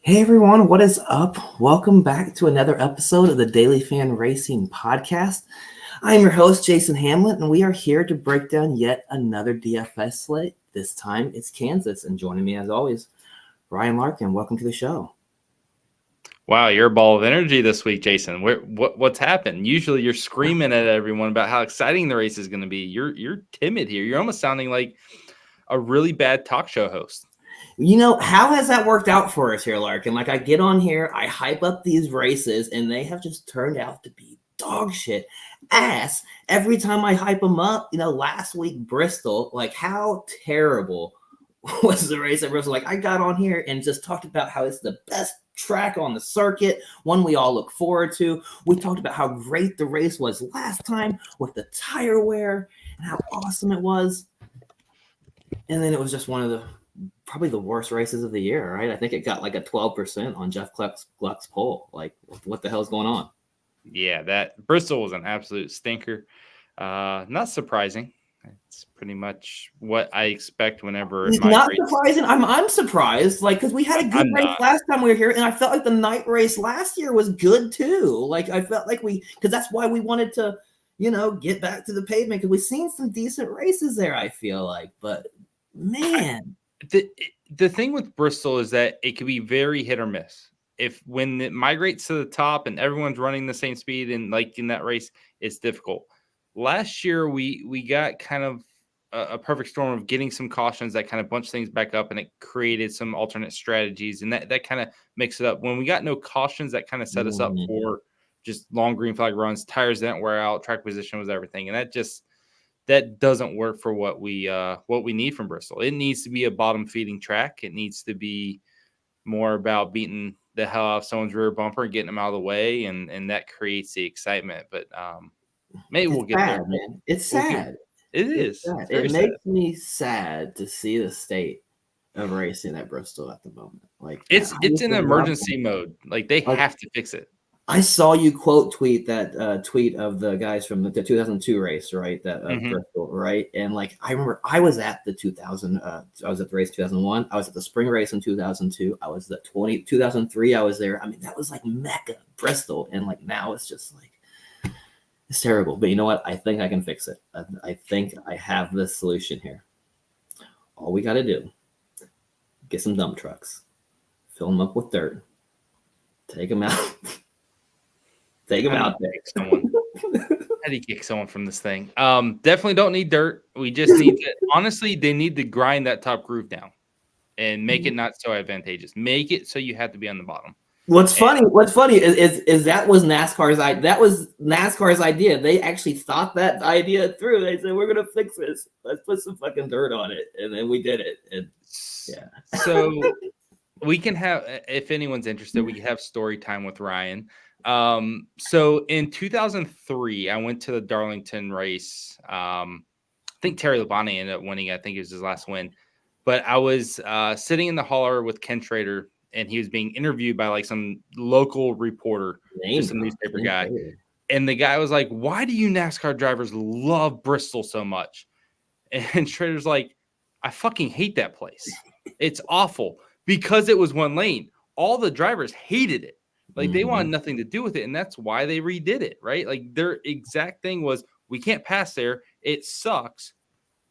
Hey everyone, what is up? Welcome back to another episode of the Daily Fan Racing Podcast. I'm your host, Jason Hamlet, and we are here to break down yet another DFS slate. This time it's Kansas, and joining me as always, Ryan Larkin. Welcome to the show. Wow, you're a ball of energy this week, Jason. What's happened? Usually you're screaming at everyone about how exciting the race is going to be. You're timid here. You're almost sounding like a really bad talk show host. You know, how has that worked out for us here, Larkin? Like, I get on here, I hype up these races, and they have just turned out to be dog shit ass every time I hype them up. You know, last week, Bristol, like, how terrible was the race at Bristol? Like, I got on here and just talked about how it's the best track on the circuit, one we all look forward to. We talked about how great the race was last time with the tire wear and how awesome it was. And then it was just one of the probably the worst races of the year, right? I think it got like a 12% on Jeff Gluck's poll. Like, what the hell's going on? Yeah, that Bristol was an absolute stinker. Not surprising. It's pretty much what I expect whenever It's not surprising. I'm surprised, like, because we had a good race last time we were here, and I felt like the night race last year was good too. Like, I felt like because that's why we wanted to, get back to the pavement, because we've seen some decent races there, I feel like. But man, the thing with Bristol is that it can be very hit or miss. When it migrates to the top and everyone's running the same speed and like in that race, it's difficult. Last year we got kind of a perfect storm of getting some cautions that kind of bunched things back up, and it created some alternate strategies, and that kind of mixed it up. When we got no cautions, that kind of set us up for just long green flag runs. Tires didn't wear out, track position was everything, and that doesn't work for what we need from Bristol. It needs to be a bottom feeding track. It needs to be more about beating the hell out of someone's rear bumper and getting them out of the way, and that creates the excitement. But maybe we'll get there. Man. It's sad. It is. It makes me sad to see the state of racing at Bristol at the moment. Like, it's in emergency mode. Like, they have to fix it. I saw you quote tweet that tweet of the guys from the 2002 race, right? That Bristol, right? And like, I remember I was at the 2000. I was at the race 2001. I was at the spring race in 2002. I was at 2003. I was there. I mean, that was like Mecca, Bristol, and like now it's just like it's terrible. But you know what? I think I can fix it. I think I have the solution here. All we got to do: get some dump trucks, fill them up with dirt, take them out. Take them out there. How do you kick someone from this thing? Definitely don't need dirt. We just need to, honestly, they need to grind that top groove down and make it not so advantageous. Make it so you have to be on the bottom. What's funny is that was NASCAR's idea. They actually thought that idea through. They said, we're gonna fix this. Let's put some fucking dirt on it. And then we did it. And yeah. So we can have, if anyone's interested, we can have story time with Ryan. So in 2003, I went to the Darlington race. I think Terry Labonte ended up winning. I think it was his last win. But I was sitting in the hauler with Ken Schrader, and he was being interviewed by like some local reporter, just some newspaper guy. And the guy was like, "Why do you NASCAR drivers love Bristol so much?" And Schrader's like, "I fucking hate that place. It's awful because it was one lane. All the drivers hated it. Like, they wanted nothing to do with it, and that's why they redid it, right? Like, their exact thing was, we can't pass there. It sucks.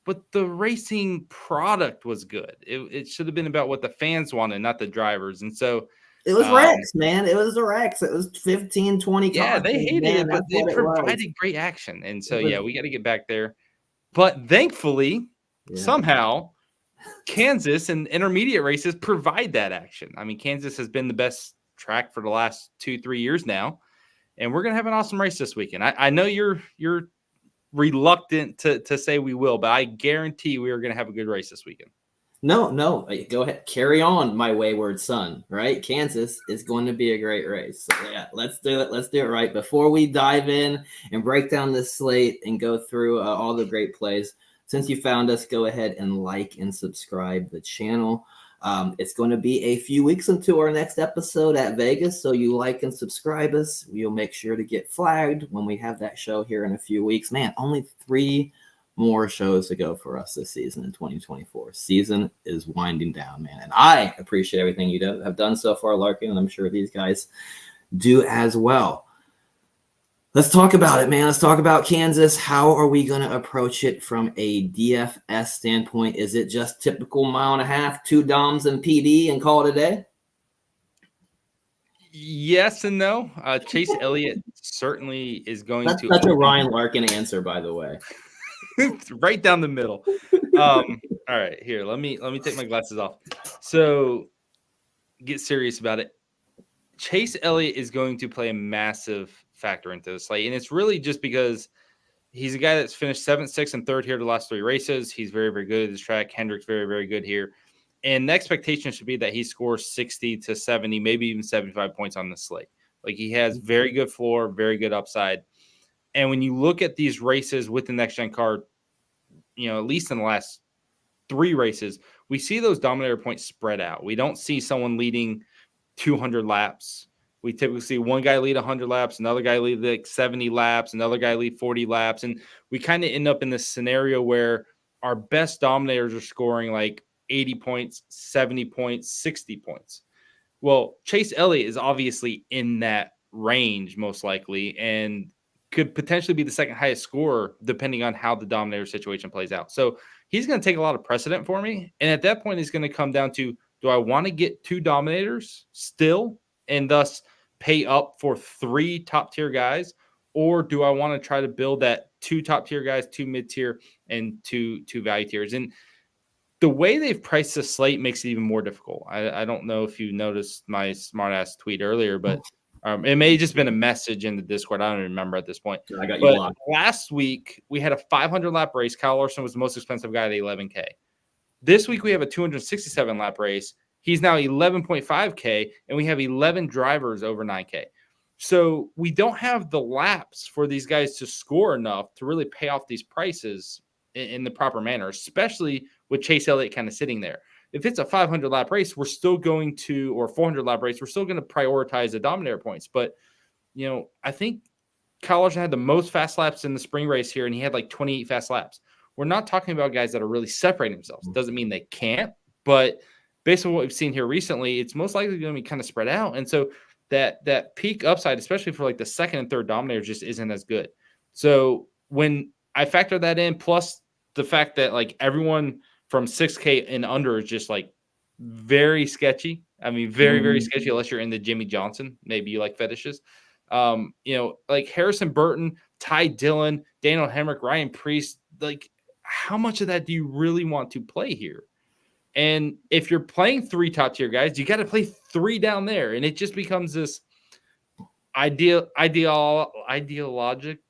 But the racing product was good. It should have been about what the fans wanted, not the drivers. And so it was Rex, man. It was a Rex. It was 15, 20 cars. Yeah, they hated it, but it provided great action. And so, yeah, we got to get back there. But thankfully, somehow, Kansas and intermediate races provide that action. I mean, Kansas has been the best track for the last 2-3 years now, and we're gonna have an awesome race this weekend. I know you're reluctant to say we will, but I guarantee we are gonna have a good race this weekend. No, go ahead, carry on, my wayward son. Right, Kansas is going to be a great race. So yeah, let's do it right. Before we dive in and break down this slate and go through all the great plays, since you found us, go ahead and like and subscribe the channel. It's going to be a few weeks into our next episode at Vegas, so you like and subscribe us. We'll make sure to get flagged when we have that show here in a few weeks. Man, only 3 more shows to go for us this season in 2024. Season is winding down, man. And I appreciate everything you have done so far, Larkin, and I'm sure these guys do as well. Let's talk about it, man. Let's talk about Kansas. How are we going to approach it from a DFS standpoint? Is it just typical mile and a half, 2 DOMs and PD and call it a day? Yes and no. Chase Elliott certainly is going That's to. That's a Ryan Larkin answer, by the way. Right down the middle. All right, here. Let me take my glasses off. So get serious about it. Chase Elliott is going to play a massive factor into the slate, and it's really just because he's a guy that's finished 7th, 6th, and 3rd here the last 3 races. He's very, very good at this track. Hendrick's very, very good here. And the expectation should be that he scores 60 to 70, maybe even 75 points on the slate. Like, he has very good floor, very good upside. And when you look at these races with the next-gen car, at least in the last 3 races, we see those dominator points spread out. We don't see someone leading 200 laps. We typically see one guy lead 100 laps, another guy lead like 70 laps, another guy lead 40 laps. And we kind of end up in this scenario where our best dominators are scoring like 80 points, 70 points, 60 points. Well, Chase Elliott is obviously in that range most likely and could potentially be the second highest scorer depending on how the dominator situation plays out. So he's going to take a lot of precedent for me. And at that point, it's going to come down to, do I want to get 2 dominators still and thus pay up for 3 top-tier guys? Or do I want to try to build that 2 top-tier guys, 2 mid-tier, and 2 value tiers? And the way they've priced the slate makes it even more difficult. I don't know if you noticed my smart-ass tweet earlier, but it may have just been a message in the Discord. I don't remember at this point. I got you blocked. Last week, we had a 500-lap race. Kyle Larson was the most expensive guy at $11K. This week, we have a 267-lap race. He's now 11.5K, and we have 11 drivers over 9K. So we don't have the laps for these guys to score enough to really pay off these prices in the proper manner, especially with Chase Elliott kind of sitting there. If it's a 500-lap race, we're still going to, or 400-lap race, we're still going to prioritize the dominator points. But, I think Kyle Larson had the most fast laps in the spring race here, and he had like 28 fast laps. We're not talking about guys that are really separating themselves. Doesn't mean they can't, but based on what we've seen here recently, it's most likely going to be kind of spread out. And so that peak upside, especially for like the second and third dominators, just isn't as good. So when I factor that in, plus the fact that like everyone from 6K and under is just like very sketchy. I mean, very, very sketchy, unless you're into Jimmy Johnson. Maybe you like fetishes. Like Harrison Burton, Ty Dillon, Daniel Hemrick, Ryan Priest, like how much of that do you really want to play here? And if you're playing 3 top tier guys, you got to play 3 down there. And it just becomes this ideologic.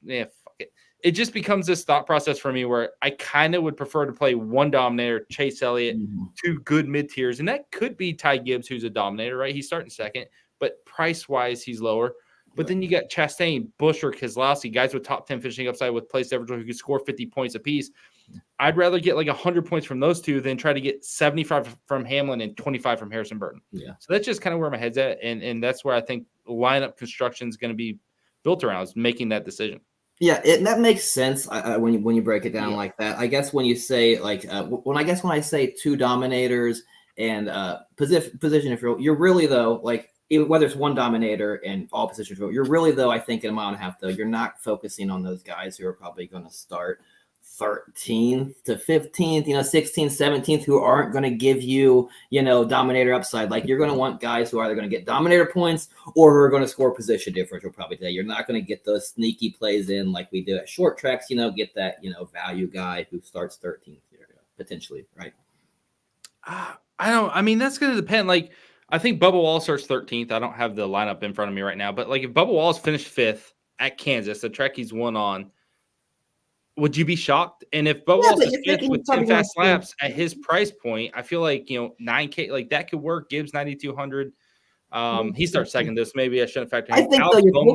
Yeah, fuck it. It just becomes this thought process for me where I kind of would prefer to play 1 dominator, Chase Elliott, 2 good mid tiers. And that could be Ty Gibbs, who's a dominator, right? He's starting second, but price wise, he's lower. But then you got Chastain, Busch, or Keselowski, guys with top 10 finishing upside with place differential who could score 50 points apiece. I'd rather get like 100 points from those 2 than try to get 75 from Hamlin and 25 from Harrison Burton. Yeah. So that's just kind of where my head's at. And that's where I think lineup construction is going to be built around, is making that decision. Yeah, that makes sense when you break it down like that. I guess when you say like when I say 2 dominators and position if you're really though like whether it's 1 dominator and all positions you're really though I think in a mile and a half though you're not focusing on those guys who are probably going to start 13th to 15th, 16th, 17th, who aren't going to give you, dominator upside. Like you're going to want guys who are either going to get dominator points or who are going to score position differential probably today. You're not going to get those sneaky plays in like we do at short tracks, get that, value guy who starts 13th here, potentially, right? I mean, that's going to depend. Like, I think Bubba Wallace starts 13th. I don't have the lineup in front of me right now, but like if Bubba Wallace finished 5th at Kansas, the track he's won on, would you be shocked? And if Bubba Wallace is 5th with 10 fast laps at his price point, I feel like, 9K, like that could work. Gibbs 9,200. He starts second this. Maybe I shouldn't factor him. I think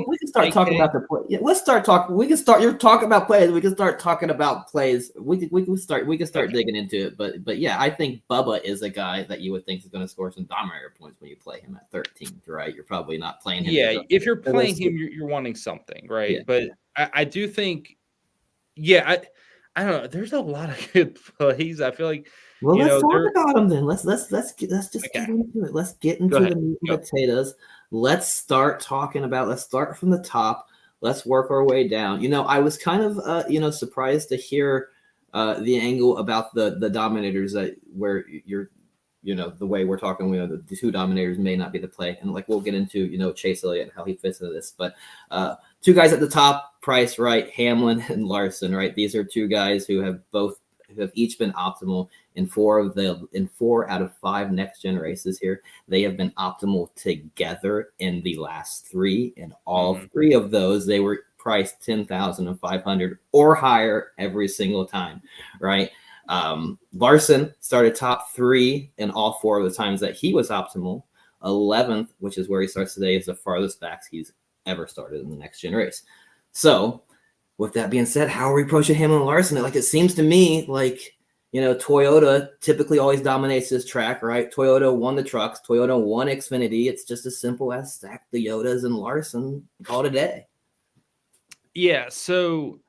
we can start talking about the play. Yeah, let's start talking. We can start. You're talking about plays. We can start talking about plays. We can start digging into it. But yeah, I think Bubba is a guy that you would think is going to score some dominator points when you play him at 13th, right? You're probably not playing him. Yeah, if you're playing him, you're wanting something, right? Yeah. But I do think, yeah, I don't know. There's a lot of good plays. I feel like, Well, let's talk there. about them then. Let's just Okay, get into it. Let's get go into ahead. the meat and Go. potatoes. Let's start talking about. Let's start from the top. Let's work our way down. I was kind of surprised to hear the angle about the dominators that where you're the way we're talking. The two dominators may not be the play, and like we'll get into Chase Elliott and how he fits into this, but two guys at the top price, right? Hamlin and Larson, right? These are two guys who have each been optimal in four out of 5 next gen races here. They have been optimal together in the last 3, and all 3 of those they were priced 10,500 or higher every single time, right? Larson started top 3 in all 4 of the times that he was optimal. 11th, which is where he starts today, is the farthest back he's ever started in the next gen race. So with that being said, how are we approaching Hamlin and Larson? Like, it seems to me like, Toyota typically always dominates this track, right? Toyota won the trucks. Toyota won Xfinity. It's just as simple as stack the Yodas and Larson, call it a day. Yeah. So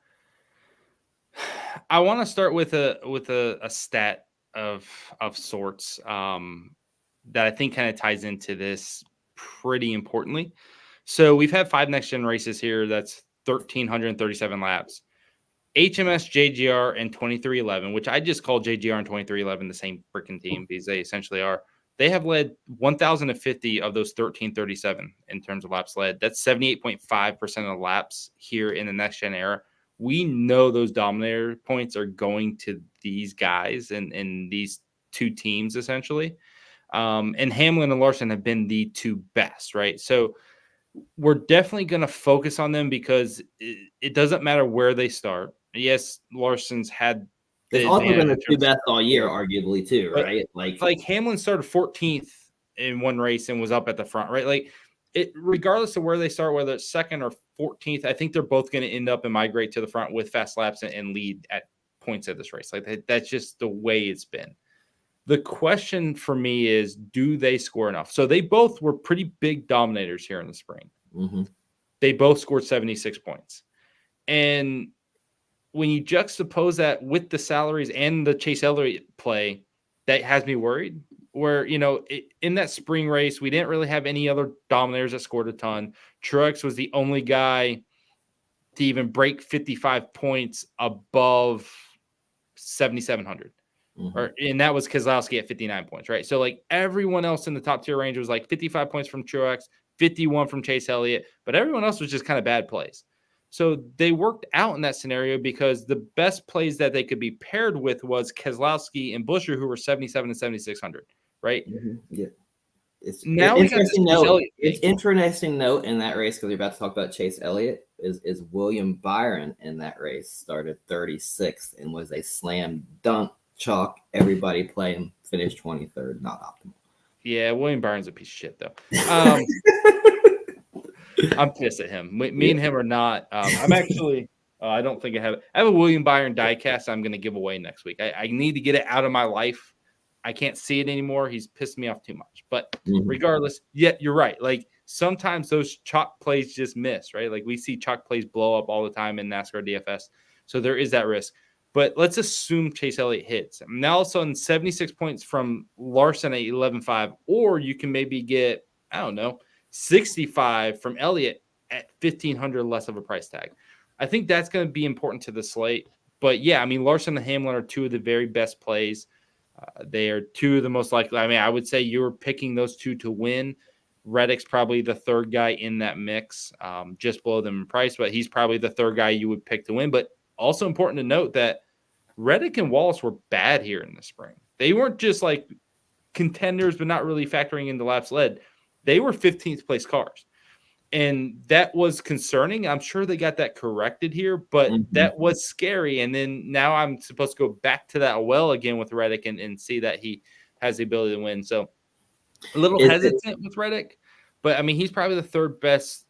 I want to start with a stat of sorts that I think kind of ties into this pretty importantly. So we've had 5 next gen races here. That's 1,337 laps. HMS, JGR, and 2311, which I just call JGR and 2311 the same freaking team because they essentially are. They have led 1,050 of those 1,337 in terms of laps led. That's 78.5% of the laps here in the next gen era. We know those dominator points are going to these guys and these two teams essentially. And Hamlin and Larson have been the 2 best, right? So we're definitely going to focus on them because it doesn't matter where they start. Yes, Larson's had the They've also been advantage the in 2 terms of best all year, here, arguably, too, but right? like Hamlin started 14th in one race and was up at the front, right? Like it, regardless of where they start, whether it's second or 14th, I think they're both going to end up and migrate to the front with fast laps and lead at points at this race. Like that's just the way it's been. The question for me is, do they score enough? So they both were pretty big dominators here in the spring. Mm-hmm. They both scored 76 points. And when you juxtapose that with the salaries and the Chase Elliott play, that has me worried. Where, in that spring race, we didn't really have any other dominators that scored a ton. Truex was the only guy to even break 55 points above 7,700. Mm-hmm. And that was Keselowski at 59 points, right? So like everyone else in the top tier range was like 55 points from Truex, 51 from Chase Elliott, but everyone else was just kind of bad plays. So they worked out in that scenario because the best plays that they could be paired with was Keselowski and Buescher, who were 77 and 7,600, right? Mm-hmm. Yeah. It's Now we got this interesting Chase note. Elliott It's thing. interesting note in that race because you're about to talk about Chase Elliott. Is William Byron in that race started 36th and was a slam dunk chalk everybody play and finished 23rd. Not optimal. Yeah, William Byron's a piece of shit though. I'm pissed at him. Me and him are not. I'm actually. I don't think I have. I have a William Byron diecast. I'm going to give away next week. I need to get it out of my life. I can't see it anymore. He's pissed me off too much. But regardless, yeah, you're right. Like sometimes those chalk plays just miss, right? Like we see chalk plays blow up all the time in NASCAR DFS. So there is that risk. But let's assume Chase Elliott hits. Now all of a sudden 76 points from Larson at 11.5, or you can maybe get, I don't know, 65 from Elliott at 1,500 less of a price tag. I think that's going to be important to the slate. But yeah, I mean, Larson and Hamlin are 2 of the very best plays. They are 2 of the most likely. I mean, I would say you're picking those 2 to win. Reddick's probably the 3rd guy in that mix, just below them in price, but he's probably the 3rd guy you would pick to win. But also important to note that Reddick and Wallace were bad here in the spring. They weren't just like contenders, but not really factoring into laps led. They were 15th place cars. And that was concerning. I'm sure they got that corrected here, but that was scary. And then now I'm supposed to go back to that well again with Reddick and see that he has the ability to win. So a little hesitant with Reddick, but I mean, he's probably the 3rd best,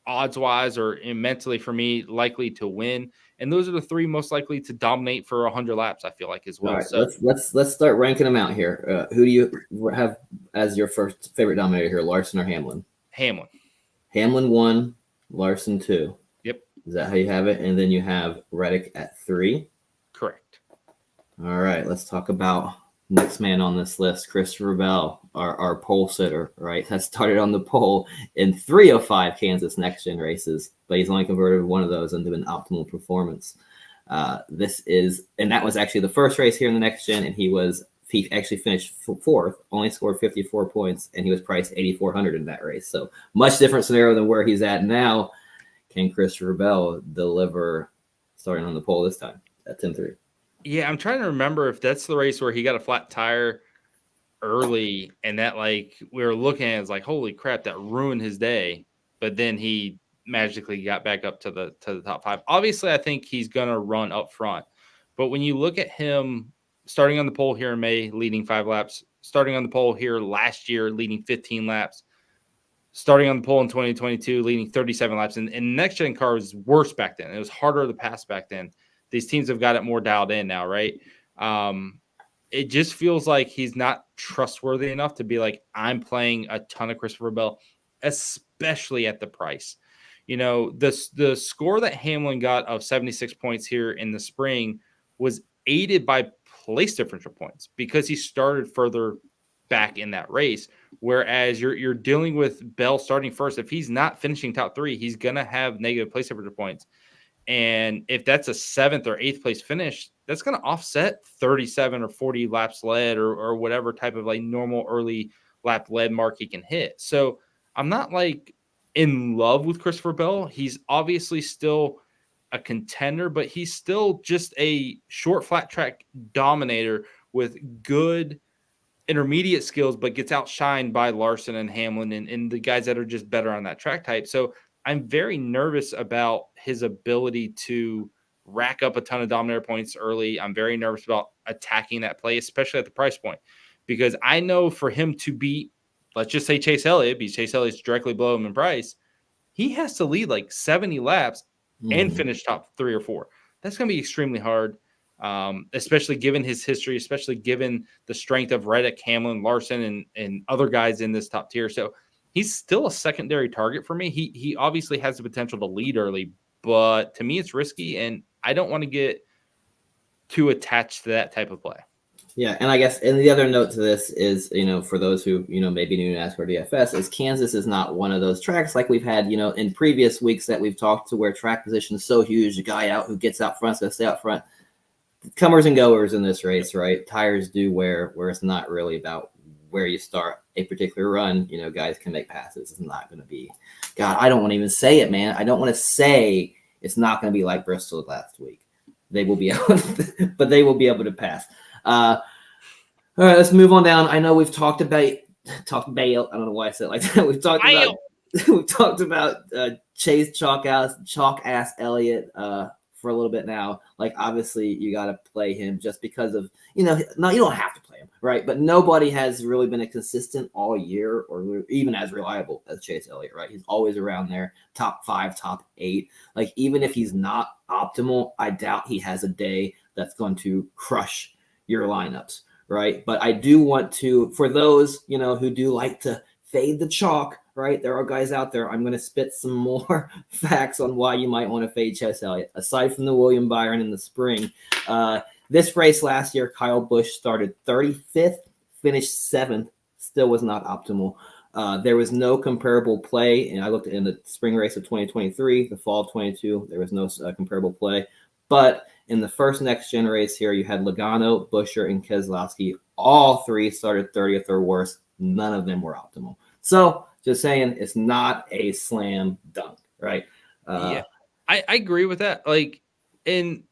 odds wise or mentally for me, likely to win. And those are the 3 most likely to dominate for 100 laps, I feel like, as well. All right, so let's start ranking them out here. Who do you have as your first favorite dominator here, Larson or Hamlin? Hamlin. Hamlin 1, Larson 2. Yep. Is that how you have it? And then you have Reddick at 3. Correct. All right, let's talk about next man on this list, Christopher Bell, our pole sitter, right? Has started on the pole in 3 of 5 Kansas Next Gen races, but he's only converted one of those into an optimal performance. And that was actually the first race here in the Next Gen, and he actually finished fourth, only scored 54 points, and he was priced 8,400 in that race. So much different scenario than where he's at now. Can Christopher Bell deliver starting on the pole this time at 10-3? Yeah, I'm trying to remember if that's the race where he got a flat tire early and that like we were looking at it as like, holy crap, that ruined his day. But then he magically got back up to the top 5. Obviously, I think he's gonna run up front. But when you look at him starting on the pole here in May, leading 5 laps, starting on the pole here last year, leading 15 laps, starting on the pole in 2022, leading 37 laps, and next gen car was worse back then. It was harder to pass back then. These teams have got it more dialed in now, right? It just feels like he's not trustworthy enough to be like, I'm playing a ton of Christopher Bell, especially at the price. You know, the score that Hamlin got of 76 points here in the spring was aided by place differential points because he started further back in that race. Whereas you're dealing with Bell starting first. If he's not finishing top 3, he's gonna have negative place differential points. And if that's a 7th or 8th place finish, that's going to offset 37 or 40 laps led or whatever type of like normal early lap led mark he can hit. So I'm not like in love with Christopher Bell. He's obviously still a contender, but he's still just a short flat track dominator with good intermediate skills, but gets outshined by Larson and Hamlin and the guys that are just better on that track type. So I'm very nervous about his ability to rack up a ton of dominator points early. I'm very nervous about attacking that play, especially at the price point, because I know for him to beat, let's just say Chase Elliott, because Chase Elliott's directly below him in price, he has to lead like 70 laps and finish top 3 or 4. That's going to be extremely hard, especially given his history, especially given the strength of Reddick, Hamlin, Larson, and other guys in this top tier. So he's still a secondary target for me. He obviously has the potential to lead early, but to me it's risky, and I don't want to get too attached to that type of play. Yeah, and I guess, and the other note to this is, for those who, maybe new to NASCAR DFS, is Kansas is not one of those tracks like we've had, in previous weeks that we've talked to where track position is so huge, the guy out who gets out front is going to stay out front. Comers and goers in this race, right? Tires do wear, where it's not really about where you start a particular run. Guys can make passes. It's not going to be, God, I don't want to even say it, man. I don't want to say it's not going to be like Bristol last week. They will be able to, but they will be able to pass. All right, let's move on down. I know we've talked about Bale. I don't know why I said it like that. We've talked about Chase chalk ass Elliott for a little bit now. Like, obviously you got to play him just because of, no, you don't have to play him, right? But nobody has really been a consistent all year or even as reliable as Chase Elliott, right? He's always around there, top 5, top 8. Like, even if he's not optimal, I doubt he has a day that's going to crush your lineups, right? But I do want to, for those, who do like to fade the chalk, right? There are guys out there. I'm going to spit some more facts on why you might want to fade Chase Elliott. Aside from the William Byron in the spring, this race last year, Kyle Busch started 35th, finished 7th, still was not optimal. There was no comparable play, and I looked in the spring race of 2023, the fall of 22, there was no comparable play. But in the first next gen race here, you had Logano, Buescher, and Keselowski. All 3 started 30th or worse. None of them were optimal. So just saying, it's not a slam dunk, right? Yeah, I agree with that. Like, and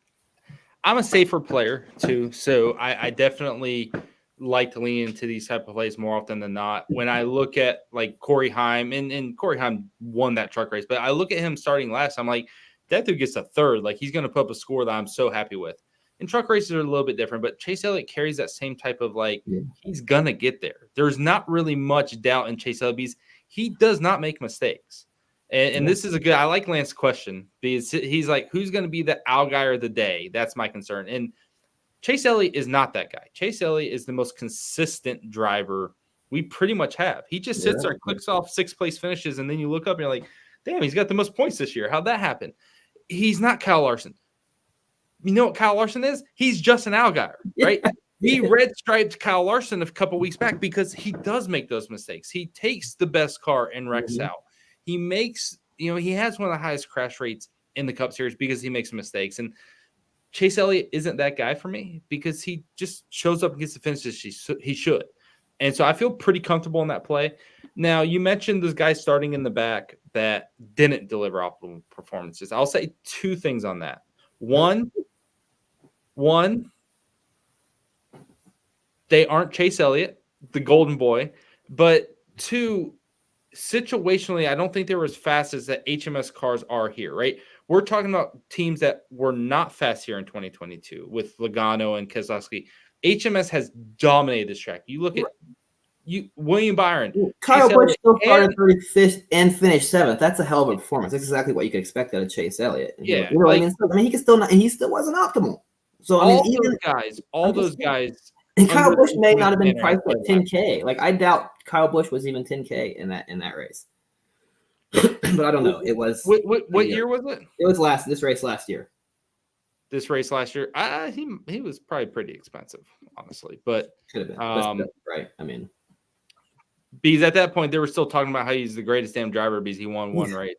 I'm a safer player too, so I definitely like to lean into these type of plays more often than not. When I look at like Corey Heim, and Corey Heim won that truck race, but I look at him starting last, I'm like, that dude gets a third. Like, he's going to put up a score that I'm so happy with. And truck races are a little bit different, but Chase Elliott carries that same type of like, he's going to get there. There's not really much doubt in Chase Elliott because he does not make mistakes. And this is a good, I like Lance's question because he's like, who's going to be the outlier of the day? That's my concern. And Chase Elliott is not that guy. Chase Elliott is the most consistent driver we pretty much have. He just sits there, clicks off 6th place finishes, and then you look up and you're like, damn, he's got the most points this year. How'd that happen? He's not Kyle Larson. You know what Kyle Larson is? He's just an outlier, right? We red striped Kyle Larson a couple weeks back because he does make those mistakes. He takes the best car and wrecks out. He makes, he has one of the highest crash rates in the Cup Series because he makes mistakes. And Chase Elliott isn't that guy for me because he just shows up and gets the finishes he should. And so I feel pretty comfortable in that play. Now, you mentioned those guys starting in the back that didn't deliver optimal performances. I'll say two things on that. One, they aren't Chase Elliott, the golden boy. But two, situationally, I don't think they were as fast as the HMS cars are here, right? We're talking about teams that were not fast here in 2022 with Logano and Keselowski. HMS has dominated this track. You look at William Byron. Kyle Busch still started 35th and finished 7th. That's a hell of a performance. That's exactly what you could expect out of Chase Elliott. Yeah. He can still not, and he still wasn't optimal. So all those guys. And Kyle Busch may not have been priced at 10K. Like I doubt Kyle Busch was even 10K in that race. But I don't know. It was what year was it? It was this race last year. This race last year, he was probably pretty expensive, honestly. But could have been right. I mean, because at that point they were still talking about how he's the greatest damn driver because he won one race.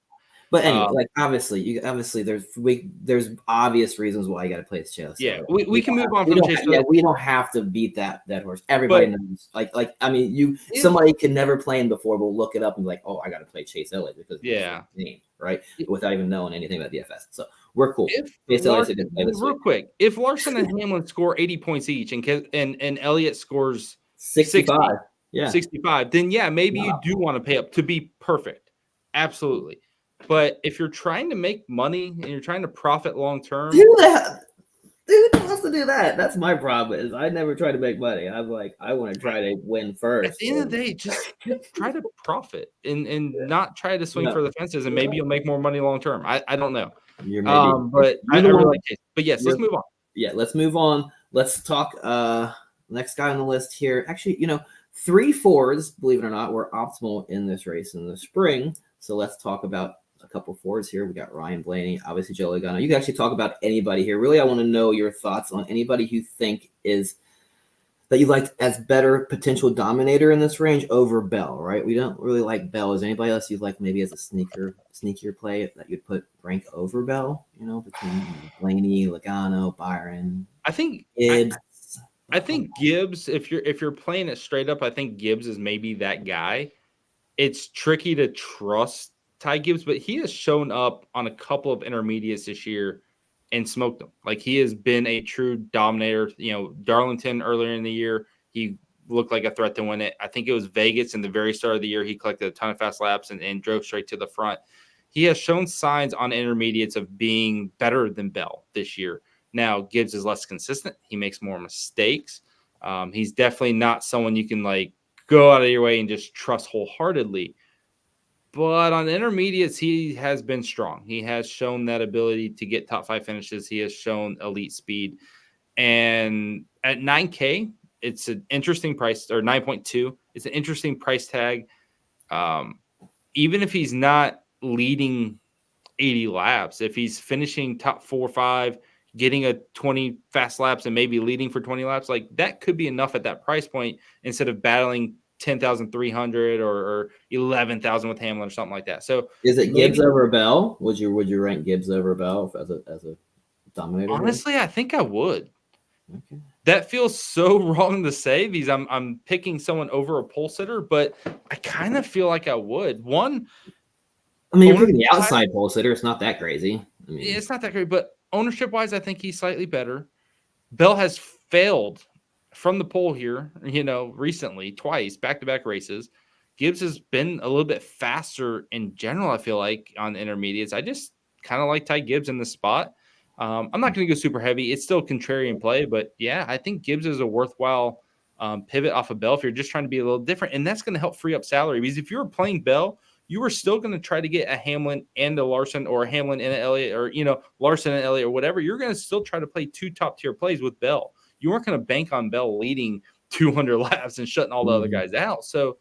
But anyway, obviously there's obvious reasons why you got to play Chase. Yeah, we can move on from Chase. Yeah, we don't have to beat that horse. Everybody knows. Somebody can never play him before, will look it up and be like, oh, I got to play Chase Elliott because name, right, without even knowing anything about DFS. So we're cool. Real quick, if Larson and Hamlin score 80 points each, and Elliott scores 65, 65, then maybe you do want to pay up to be perfect. Absolutely. But if you're trying to make money and you're trying to profit long term, who wants to do that? That's my problem. Is I never try to make money. I'm like, I want to try to win first. At the end of the day, just try to profit and not try to swing for the fences, and maybe you'll make more money long term. I don't know. But I really like it. But yes, let's move on. Yeah, let's move on. Let's talk. Next guy on the list here. Actually, 3 Fords, believe it or not, were optimal in this race in the spring. So let's talk about a couple Fords here. We got Ryan Blaney, obviously Joe Logano. You can actually talk about anybody here. Really, I want to know your thoughts on anybody you think is that you liked as better potential dominator in this range over Bell, right? We don't really like Bell. Is anybody else you'd like maybe as a sneakier play that you'd put rank over Bell? Between Blaney, Logano, Byron. I think Gibbs. If you're playing it straight up, I think Gibbs is maybe that guy. It's tricky to trust Ty Gibbs, but he has shown up on a couple of intermediates this year and smoked them. Like he has been a true dominator. Darlington earlier in the year, he looked like a threat to win it. I think it was Vegas in the very start of the year. He collected a ton of fast laps and drove straight to the front. He has shown signs on intermediates of being better than Bell this year. Now, Gibbs is less consistent. He makes more mistakes. He's definitely not someone you can go out of your way and just trust wholeheartedly. But on intermediates, he has been strong. He has shown that ability to get top 5 finishes. He has shown elite speed. And at 9K, it's an interesting price, or 9.2. It's an interesting price tag. Even if he's not leading 80 laps, if he's finishing top 4 or 5, getting a 20 fast laps and maybe leading for 20 laps, that could be enough at that price point instead of battling 10,300 or 11,000 with Hamlin or something like that. So is it Gibbs over Bell? Would you rank Gibbs over Bell as a dominator? Honestly, I think I would. Okay. That feels so wrong to say because I'm picking someone over a pole sitter, but I kind of feel like I would. You're picking the outside pole sitter. It's not that crazy. It's not that great, but ownership-wise, I think he's slightly better. Bell has failed from the pole here, recently, twice, back-to-back races. Gibbs has been a little bit faster in general, I feel like, on the intermediates. I just kind of like Ty Gibbs in the spot. I'm not going to go super heavy. It's still contrarian play, but, I think Gibbs is a worthwhile pivot off of Bell if you're just trying to be a little different, and that's going to help free up salary because if you were playing Bell, you were still going to try to get a Hamlin and a Larson or a Hamlin and an Elliott or, Larson and Elliott or whatever. You're going to still try to play 2 top-tier plays with Bell. You weren't going to bank on Bell leading 200 laps and shutting all the other guys out. So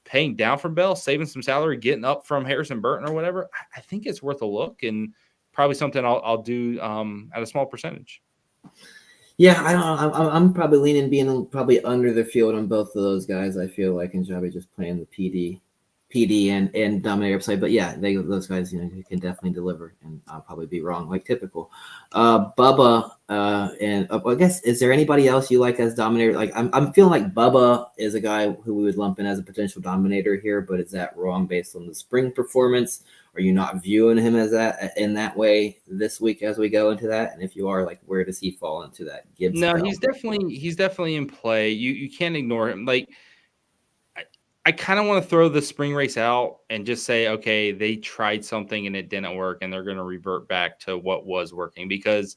paying down from Bell, saving some salary, getting up from Harrison Burton or whatever, I think it's worth a look. And probably something I'll do at a small percentage. Yeah, I don't know. I'm probably leaning being probably under the field on both of those guys. I feel like, and Javi just playing the PD and Dominator upside. But yeah, those guys, can definitely deliver, and I'll probably be wrong, like typical. Bubba, and I guess, is there anybody else you like as Dominator? Like, I'm feeling like Bubba is a guy who we would lump in as a potential Dominator here, but is that wrong based on the spring performance? Are you not viewing him as that in that way this week as we go into that? And if you are, like, where does he fall into that Gibbs No, belt? he's definitely in play. You can't ignore him. Like, I kind of want to throw the spring race out and just say, okay, they tried something and it didn't work, and they're going to revert back to what was working, because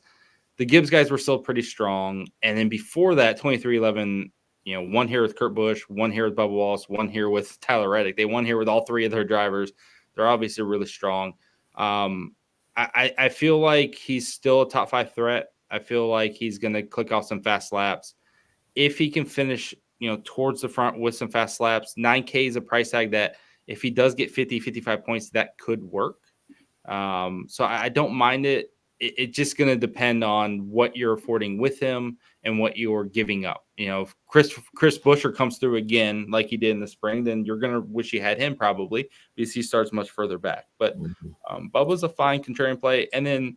the Gibbs guys were still pretty strong. And then before that, 23-11, one here with Kurt Busch, one here with Bubba Wallace, one here with Tyler Reddick. They won here with all three of their drivers. They're obviously really strong. I feel like he's still a top 5 threat. I feel like he's going to click off some fast laps. If he can finish, towards the front with some fast laps, 9K is a price tag that if he does get 50, 55 points, that could work. So I don't mind it. It's just going to depend on what you're affording with him and what you're giving up. If Chris Buescher comes through again like he did in the spring, then you're going to wish you had him probably, because he starts much further back. But Bubba's a fine contrarian play. And then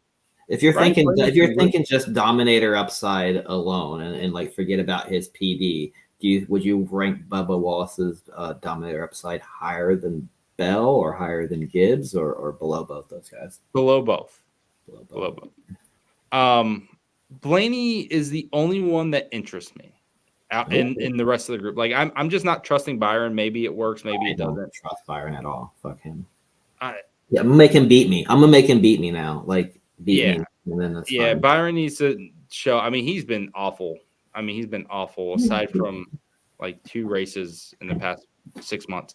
if you're thinking just Dominator upside alone and like forget about his PD, would you rank Bubba Wallace's Dominator upside higher than Bell or higher than Gibbs or below both those guys? Below both. Blaney is the only one that interests me out in the rest of the group. Like, I'm just not trusting Byron. Maybe it works, maybe it doesn't. Don't trust Byron at all. Fuck him. I'm gonna make him beat me. I'm gonna make him beat me now. Like, beat me, and then that's fine. Byron needs to show. I mean, he's been awful. Aside from like 2 races in the past 6 months.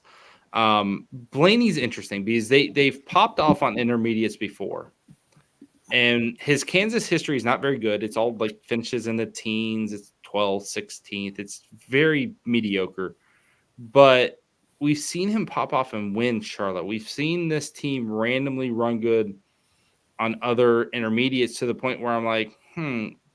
Blaney's interesting because they've popped off on intermediates before. And his Kansas history is not very good. It's all like finishes in the teens. It's 12th, 16th. It's very mediocre. But we've seen him pop off and win Charlotte. We've seen this team randomly run good on other intermediates to the point where I'm like,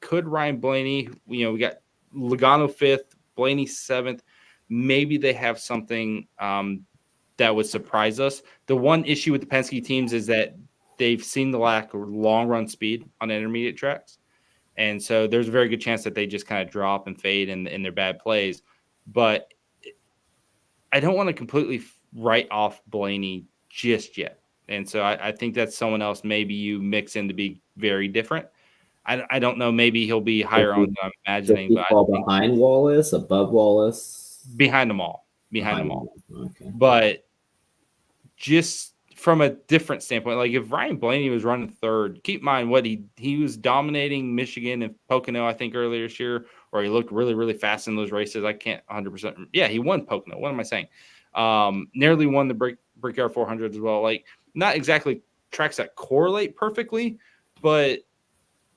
could Ryan Blaney, we got Logano 5th, Blaney 7th. Maybe they have something that would surprise us. The one issue with the Penske teams is that they've seen the lack of long run speed on intermediate tracks. And so there's a very good chance that they just kind of drop and fade in their bad plays. But I don't want to completely write off Blaney just yet. And so I think that's someone else maybe you mix in to be very different. I don't know. Maybe he'll be higher on than I'm imagining. But fall behind Wallace, above Wallace? Behind them all. Okay. But just from a different standpoint, like if Ryan Blaney was running 3rd, keep in mind what he was dominating Michigan and Pocono, I think, earlier this year, or he looked really, really fast in those races. I can't 100%. Yeah, he won Pocono. What am I saying? Nearly won the Brickyard 400 as well. Like, not exactly tracks that correlate perfectly, but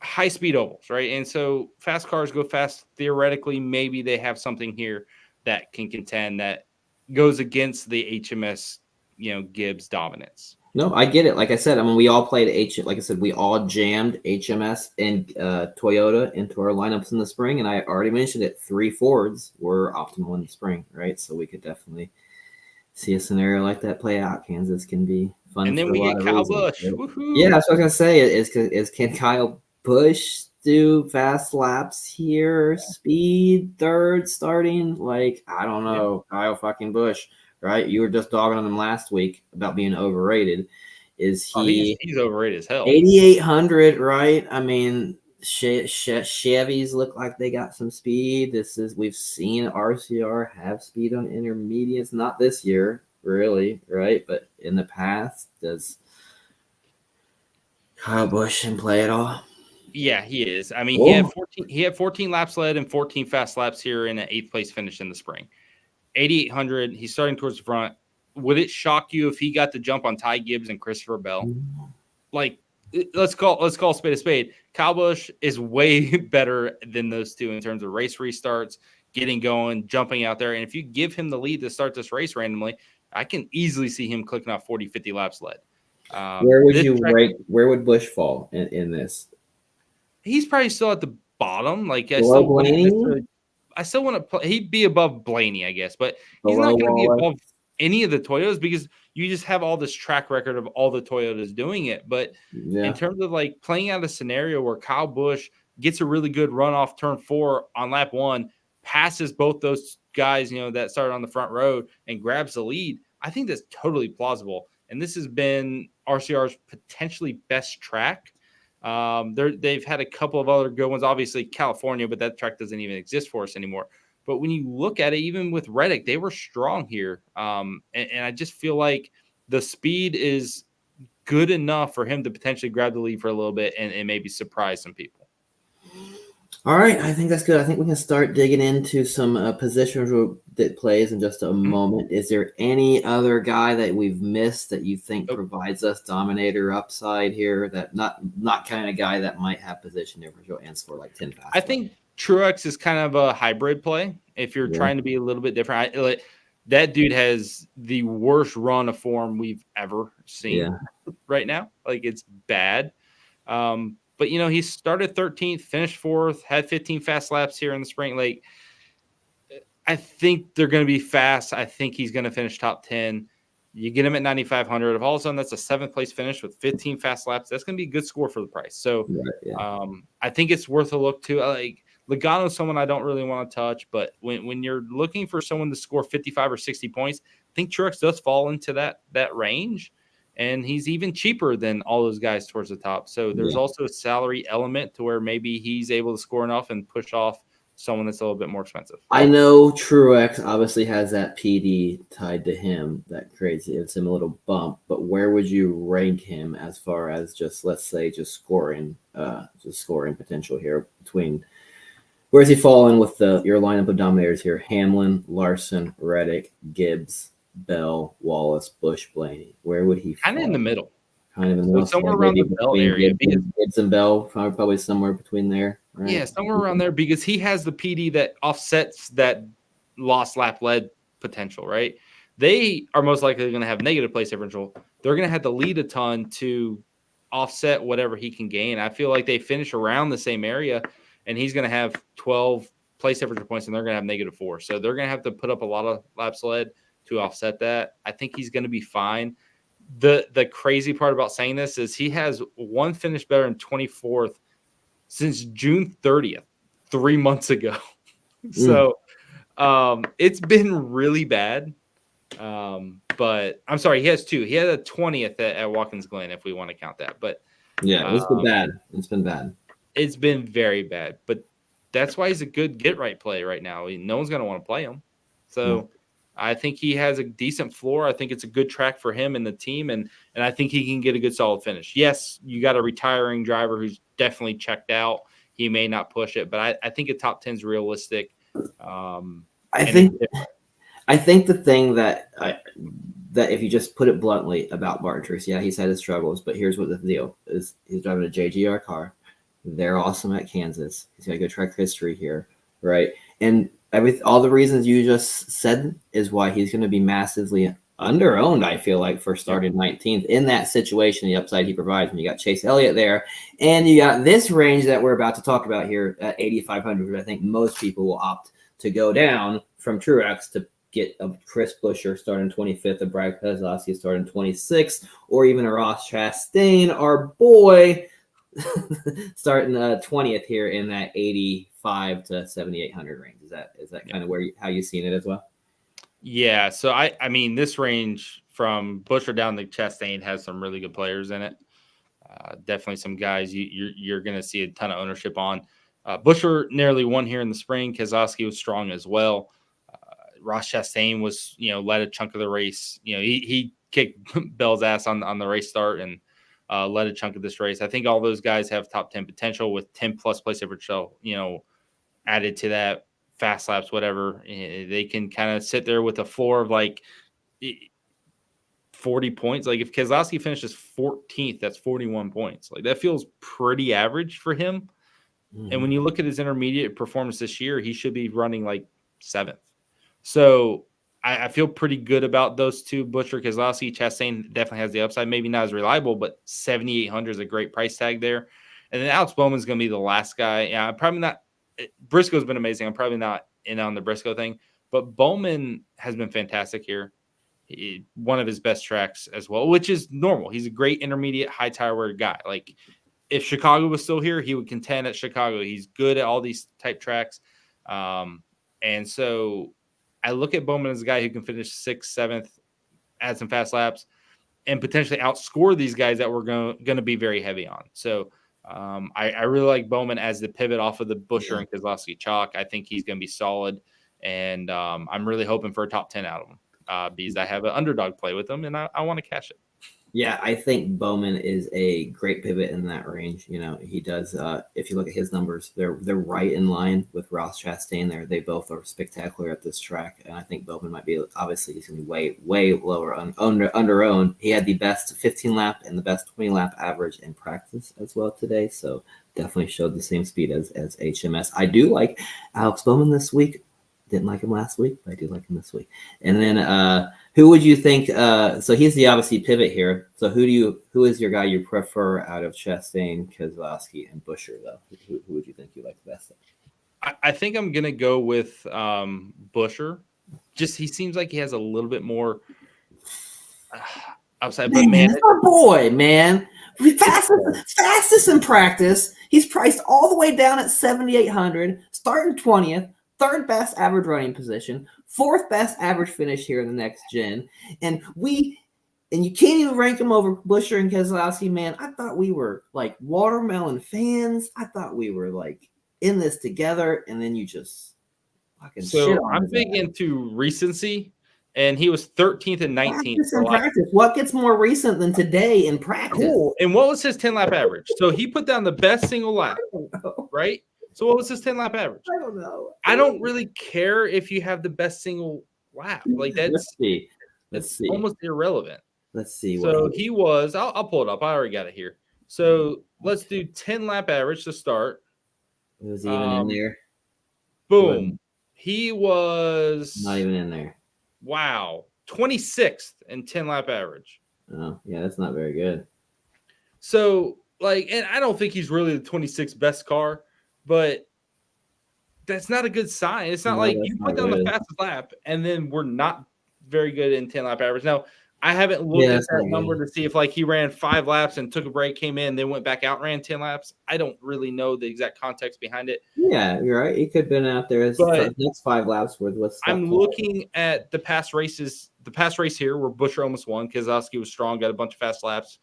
high speed ovals, right? And so fast cars go fast. Theoretically, maybe they have something here that can contend that goes against the HMS, Gibbs dominance. No, I get it. Like I said, I mean, we all played like I said, we all jammed HMS and Toyota into our lineups in the spring. And I already mentioned it, 3 Fords were optimal in the spring, right? So we could definitely see a scenario like that play out. Kansas can be fun. And then we get Kyle Busch. Right? Yeah, that's what I was gonna say. Is can Kyle Busch do fast laps here? Speed 3rd starting? Like, I don't know. Yeah. Kyle fucking Busch, right? You were just dogging on him last week about being overrated. Is he? He's overrated as hell. 8,800, right? I mean, Chevys look like they got some speed. We've seen RCR have speed on intermediates, not this year, really, right? But in the past, does Kyle Busch in play at all? Yeah, he is. I mean, he had 14 laps led and 14 fast laps here in an 8th place finish in the spring. 8,800. He's starting towards the front. Would it shock you if he got the jump on Ty Gibbs and Christopher Bell? Like, let's call a spade a spade. Kyle Busch is way better than those two in terms of race restarts, getting going, jumping out there. And if you give him the lead to start this race randomly, I can easily see him clicking off 40, 50 laps led. Where would This you track, rank? Where would Bush fall in this? he's probably still at the bottom. Like I Below still wouldn't Blaney, necessarily. I still want to play. He'd be above Blaney, I guess, but he's below not going to be Wallace. above any of the Toyotas because you just have all this track record of all the Toyotas doing it. But in Yeah, terms of like playing out a scenario where Kyle Busch gets a really good run off turn 4 on lap 1, passes both those guys, that started on the front row and grabs the lead, I think that's totally plausible. And this has been RCR's potentially best track. They've had a couple of other good ones, obviously California, but that track doesn't even exist for us anymore. But when you look at it, even with Reddick, they were strong here. And I just feel like the speed is good enough for him to potentially grab the lead for a little bit and maybe surprise some people. All right, I think that's good. I think we can start digging into some positions that plays in just a moment. Is there any other guy that we've missed that you think provides us dominator upside here? That not kind of guy that might have position differential and score like 10 fast. I think Truex is kind of a hybrid play. If you're trying to be a little bit different, that dude has the worst run of form we've ever seen right now. Like it's bad. But he started 13th, finished 4th, had 15 fast laps here in the spring. Like I think they're going to be fast. I think he's going to finish top 10. You get him at 9,500. If all of a sudden that's a 7th place finish with 15 fast laps, that's going to be a good score for the price. So I think it's worth a look too. Like Logano's someone I don't really want to touch, but when you're looking for someone to score 55 or 60 points, I think Truex does fall into that range. And he's even cheaper than all those guys towards the top. So there's also a salary element to where maybe he's able to score enough and push off someone that's a little bit more expensive. I know Truex obviously has that PD tied to him that gives him a little bump, but where would you rank him as far as just, let's say, just scoring potential here between where's he falling with your lineup of dominators here? Hamlin, Larson, Reddick, Gibbs, Bell, Wallace, Busch, Blaney. Where would he fall? Kind of in the middle. Kind of in the middle. Somewhere around the Bell area. Gibbs and Bell, probably somewhere between there. Right? Yeah, somewhere around there because he has the PD that offsets that lost lap lead potential, right? They are most likely going to have negative place differential. They're going to have to lead a ton to offset whatever he can gain. I feel like they finish around the same area, and he's going to have 12 place differential points, and they're going to have -4. So they're going to have to put up a lot of laps led to offset that. I think he's going to be fine. The crazy part about saying this is he has one finish better than 24th since June 30th, 3 months ago. So it's been really bad. But I'm sorry, he has 2. He had a 20th at Watkins Glen, if we want to count that. But it's been bad. It's been bad. It's been very bad. But that's why he's a good get right play right now. No one's going to want to play him. So I think he has a decent floor. I think it's a good track for him and the team, and I think he can get a good solid finish. Yes, you got a retiring driver who's definitely checked out. He may not push it, but I think a top 10 is realistic. I think the thing that if you just put it bluntly about Martin Truex, he's had his struggles, but here's what the deal is: he's driving a JGR car. They're awesome at Kansas. He's got a good track history here, right? And all the reasons you just said is why he's going to be massively under-owned, I feel like, for starting 19th. In that situation, the upside he provides when you got Chase Elliott there, and you got this range that we're about to talk about here at 8,500, I think most people will opt to go down from Truex to get a Chris Buescher starting 25th, a Brad Keselowski starting 26th, or even a Ross Chastain, our boy, starting 20th here in that 85 to 7,800 range. Is that kind of how you've seen it as well? Yeah. So I mean, this range from Buescher down to Chastain has some really good players in it. Definitely some guys you're going to see a ton of ownership on. Buescher nearly won here in the spring. Keselowski was strong as well. Ross Chastain was, led a chunk of the race. He kicked Bell's ass on the race start and led a chunk of this race. I think all those guys have top 10 potential with 10 plus place differential, added to that, fast laps, whatever. They can kind of sit there with a floor of like 40 points. Like if Keselowski finishes 14th, that's 41 points. Like that feels pretty average for him. And when you look at his intermediate performance this year, he should be running like 7th. So I feel pretty good about those two. Butcher, Keselowski, Chastain definitely has the upside. Maybe not as reliable, but 7,800 is a great price tag there. And then Alex Bowman's going to be the last guy. Yeah, I'm probably not. Briscoe's been amazing. I'm probably not in on the Briscoe thing, but Bowman has been fantastic here. One of his best tracks as well, which is normal. He's a great intermediate, high tire wear guy. Like if Chicago was still here, he would contend at Chicago. He's good at all these type tracks. And so I look at Bowman as a guy who can finish 6th, 7th, add some fast laps, and potentially outscore these guys that we're going to be very heavy on. So I really like Bowman as the pivot off of the Buescher and Keselowski chalk. I think he's going to be solid, and I'm really hoping for a top 10 out of him because I have an underdog play with him, and I want to cash it. Yeah, I think Bowman is a great pivot in that range. You know, he does. If you look at his numbers, they're right in line with Ross Chastain. They both are spectacular at this track, and I think Bowman might be. Obviously, he's going to be way lower under own. He had the best 15 lap and the best 20 lap average in practice as well today, so definitely showed the same speed as HMS. I do like Alex Bowman this week. Didn't like him last week, but I do like him this week. And then who would you think? So he's the obviously pivot here. So who is your guy you prefer out of Chastain, Keselowski, and Buescher though? Who would you think you like the best? I think I'm gonna go with Buescher. Just he seems like he has a little bit more outside. But man, that's our boy, man. Fastest in practice. He's priced all the way down at 7,800, starting 20th. Third best average running position, fourth best average finish here in the next gen, and you can't even rank him over Buescher and Keselowski, man. I thought we were like watermelon fans. I thought we were like in this together, and then you just fucking shit on I'm big into recency, and he was 13th and 19th in practice. What gets more recent than today in practice? Cool. And what was his 10 lap average? So he put down the best single lap, right? So what was his 10 lap average? I don't know. I don't really care if you have the best single lap. Like Let's see. Almost irrelevant. Let's see. So he was. I'll pull it up. I already got it here. So let's do 10 lap average to start. Was he even in there? Boom. He was not even in there. Wow. 26th in 10 lap average. Oh, yeah, that's not very good. So and I don't think he's really the 26th best car. But that's not a good sign. It's not like you put down the fastest lap and then we're not very good in 10 lap average. Now, I haven't looked at that number to see if he ran 5 laps and took a break, came in, then went back out, ran 10 laps. I don't really know the exact context behind it. Yeah, you're right. He could have been out there as next 5 laps worth. I'm looking at the past races. The past race here where Buescher almost won. Keselowski was strong, got a bunch of fast laps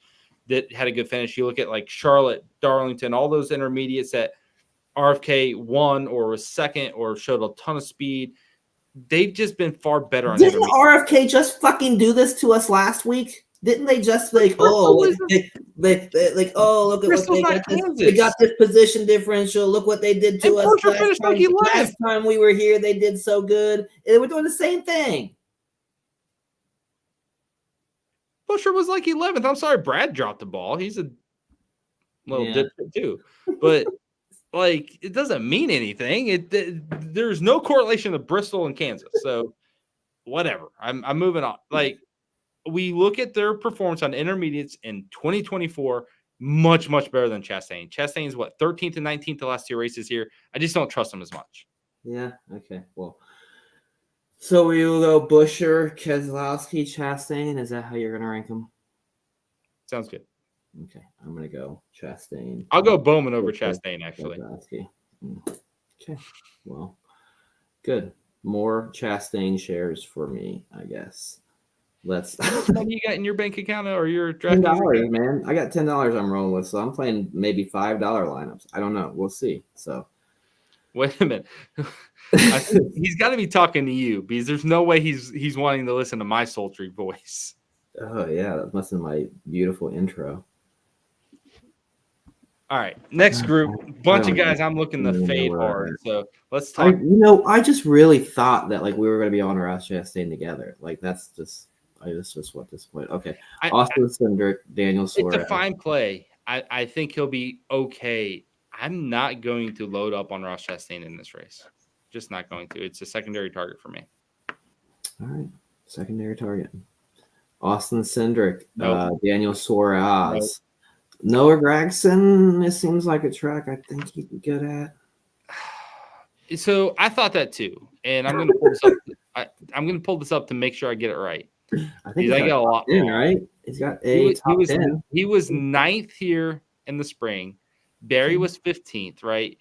that had a good finish. You look at Charlotte, Darlington, all those intermediates that RFK won or was second or showed a ton of speed. They've just been far better on Didn't RFK just fucking do this to us last week? Didn't they just look at what they got they got this position differential. Look what they did to us last time we were here. They did so good. They were doing the same thing. Buescher was 11th. I'm sorry, Brad dropped the ball. He's a little dipshit too, but. It doesn't mean anything. There's no correlation to Bristol and Kansas. So whatever. I'm moving on. We look at their performance on intermediates in 2024, much better than Chastain. Chastain is 13th and 19th the last 2 races here. I just don't trust him as much. Yeah. Okay. Well, so we will go Buescher, Keselowski, Chastain. Is that how you're gonna rank them? Sounds good. Okay, I'm gonna go Chastain. I'll go Bowman over Chastain, actually. Okay, well, good. More Chastain shares for me, I guess. Let's. How much money you got in your bank account or your $10, man? I got $10 I'm rolling with, so I'm playing maybe $5 lineups. I don't know. We'll see. So, wait a minute. I think he's got to be talking to you because there's no way he's wanting to listen to my sultry voice. Oh yeah, that must have been my beautiful intro. All right, next group, bunch of guys I'm looking to fade hard. So let's talk. I just really thought that we were going to be on Ross Chastain together. That's just what this point. Okay, Austin Cindric, Daniel Suarez. It's a fine play. I think he'll be okay. I'm not going to load up on Ross Chastain in this race. Just not going to. It's a secondary target for me. All right. Secondary target. Austin Cindric, Nope. Daniel Suarez. Nope. Noah Gragson, it seems like a track I think he'd be good at. So I thought that too, and I'm going to pull this up. I'm going to pull this up to make sure I get it right. I think Because I got got a lot 10, wrong. right? He's got a top 10. He was 9th here in the spring. Barry was 15th, right?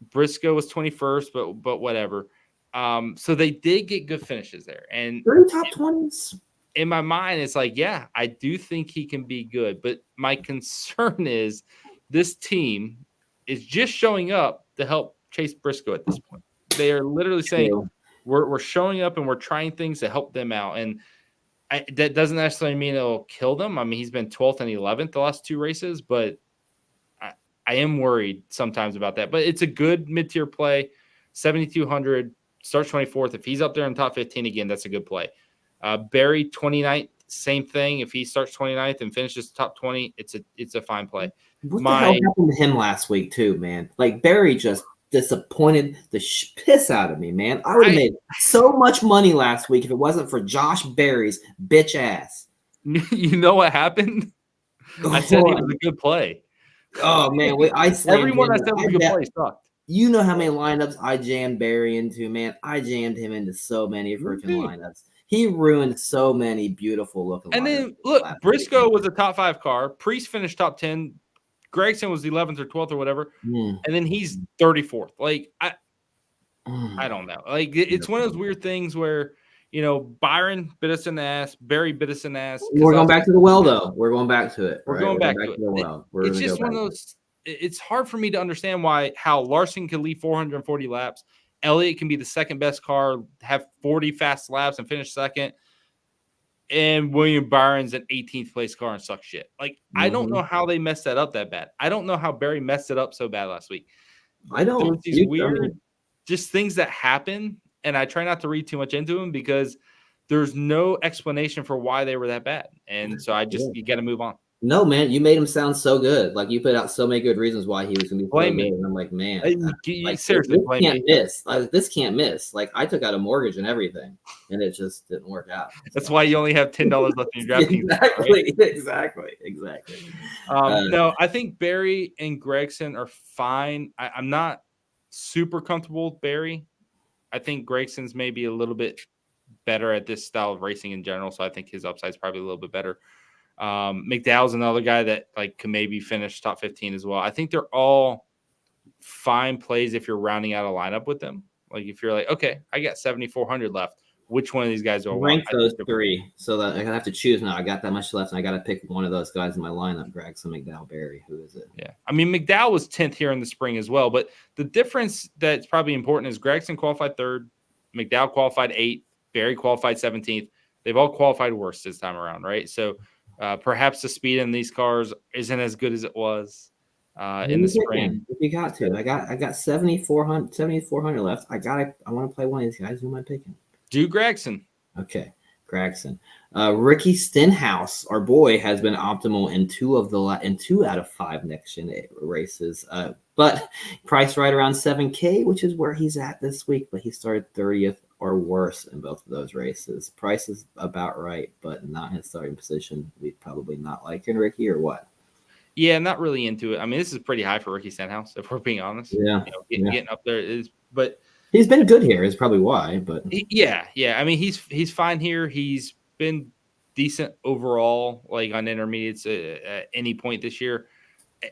Briscoe was 21st, but whatever. So they did get good finishes there, and 3 top 20s. in my mind, it's like, yeah, I do think he can be good. But my concern is this team is just showing up to help Chase Briscoe at this point. They are literally saying, we're showing up and we're trying things to help them out. And that doesn't necessarily mean it'll kill them. I mean, he's been 12th and 11th the last 2 races, but I am worried sometimes about that. But it's a good mid-tier play. 7,200, starts 24th. If he's up there in top 15 again, that's a good play. Barry 29th, same thing. If he starts 29th and finishes top 20, it's a fine play. What the hell happened to him last week too, man? Like Barry just disappointed the piss out of me, man. I would have made so much money last week if it wasn't for Josh Berry's bitch ass. You know what happened? I said he was a good play. Oh man, everyone I said was a good play sucked. You know how many lineups I jammed Barry into, man? I jammed him into so many freaking lineups. He ruined so many beautiful looking. And then look, Briscoe was a top 5 car. Priest finished top 10. Gregson was 11th or 12th or whatever, and then he's 34th. Like I don't know. Like it's one of those weird things where Byron bit us in the ass, Barry bit us in the ass. We're going back to the well, though. We're going back to it. We're going back to the well. It's just one of those. It's hard for me to understand how Larson can lead 440 laps. Elliott can be the second best car, have 40 fast laps, and finish second. And William Byron's an 18th place car and suck shit. Like, I don't know how they messed that up that bad. I don't know how Barry messed it up so bad last week. I don't. There's these weird just things that happen, and I try not to read too much into them because there's no explanation for why they were that bad. And so you got to move on. No, man, you made him sound so good. Like you put out so many good reasons why he was going to be so good. And I'm like, man, seriously, this can't miss. This can't miss. Like I took out a mortgage and everything, and it just didn't work out. That's why you only have $10 left in your DraftKings. Exactly. No, I think Barry and Gregson are fine. I'm not super comfortable with Barry. I think Gregson's maybe a little bit better at this style of racing in general, so I think his upside is probably a little bit better. McDowell's another guy that can maybe finish top 15 as well. I think they're all fine plays if you're rounding out a lineup with them. Like if you're like, okay, I got 7,400 left. Which one of these guys do I rank those 3 so that I have to choose now? I got that much left, and I got to pick one of those guys in my lineup. Gregson, McDowell, Barry. Who is it? Yeah, I mean McDowell was 10th here in the spring as well, but the difference that's probably important is Gregson qualified 3rd, McDowell qualified 8th, Barry qualified 17th. They've all qualified worse this time around, right? So perhaps the speed in these cars isn't as good as it was in the spring. If you got to, I got 7,400 left. I want to play one of these guys. Who am I picking? Do Gregson. Okay, Gregson. Ricky Stenhouse, our boy, has been optimal in 2 out of 5 next gen races. But price right around $7K, which is where he's at this week. But he started 30th or worse in both of those races. Price is about right, but not his starting position. We probably not liking Ricky, or what? Yeah, not really into it. I mean, this is pretty high for Ricky Stenhouse, if we're being honest. Yeah, getting up there is, but he's been good here. Is probably why. But yeah. I mean, he's fine here. He's been decent overall, like on intermediates at any point this year.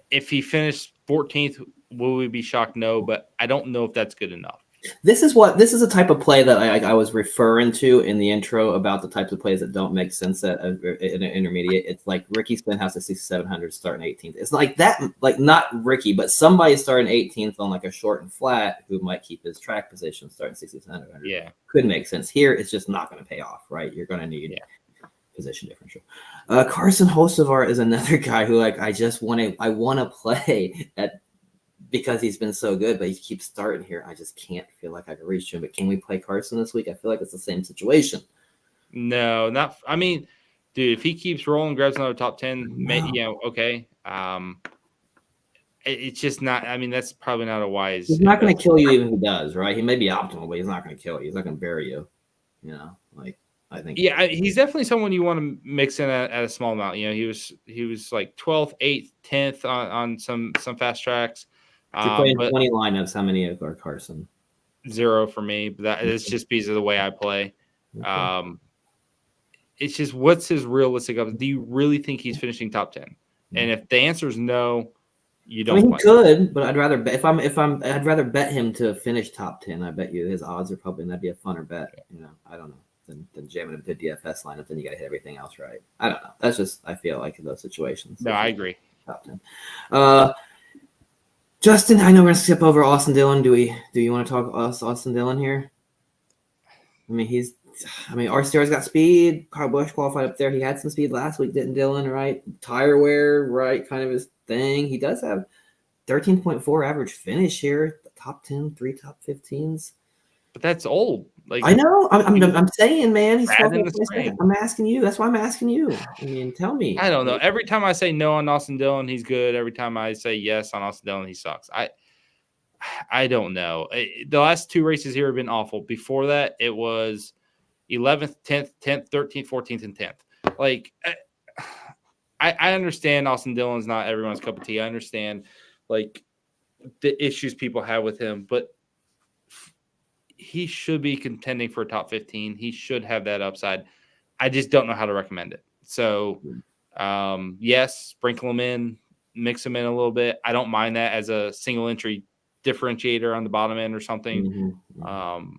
If he finished 14th, will we be shocked? No, but I don't know if that's good enough. This is a type of play that I was referring to in the intro about the types of plays that don't make sense in an intermediate. It's like Ricky Stenhouse at 6,700 starting 18th. It's like that, like not Ricky, but somebody starting 18th on like a short and flat who might keep his track position starting 6,700. Yeah, could make sense. Here, it's just not going to pay off, right? You're going to need position differential. Carson Hocevar is another guy who I want to play at. Because he's been so good, but he keeps starting here. I just can't feel like I can reach him. But can we play Carson this week? I feel like it's the same situation. No, not. I mean, dude, if he keeps rolling, grabs another top 10, okay. It's just not. I mean, that's probably not a wise. He's not going to kill you, even if he does, right? He may be optimal, but he's not going to kill you. He's not going to bury you. I think. Yeah, he's definitely someone you want to mix in at a small amount. You know, he was like 12th, 8th, 10th on some fast tracks. If you're playing But 20 lineups, how many are Carson? 0 for me. But that is just because of the way I play. Okay. It's just what's his realistic up? Do you really think he's finishing top 10? And if the answer is no, you I don't mean, he play. could, but I'd rather bet I'd rather bet him to finish top 10. I bet you his odds are probably that'd be a funner bet. You know, I don't know than jamming him to DFS lineup. Then you got to hit everything else right. I don't know. That's just I feel like in those situations. No, I agree. Top 10. Justin, I know we're gonna skip over Austin Dillon. Do you want to talk Austin Dillon here? I mean, RCR's got speed. Kyle Busch qualified up there. He had some speed last week, didn't Dillon, right? Tire wear, right? Kind of his thing. He does have 13.4 average finish here. Top 10, 3 top 15s. But that's old. Like I know. I'm saying, man, he's bad 12. in the spring. I'm asking you. That's why I'm asking you. I mean, tell me. I don't know. Every time I say no on Austin Dillon, he's good. Every time I say yes on Austin Dillon, he sucks. I don't know. The last 2 races here have been awful. Before that, it was 11th, 10th, 13th, 14th, and 10th. Like, I understand Austin Dillon's not everyone's cup of tea. I understand, like, the issues people have with him, but he should be contending for a top 15. He should have that upside. I just don't know how to recommend it. So, yes, sprinkle him in, mix him in a little bit. I don't mind that as a single entry differentiator on the bottom end or something. Mm-hmm.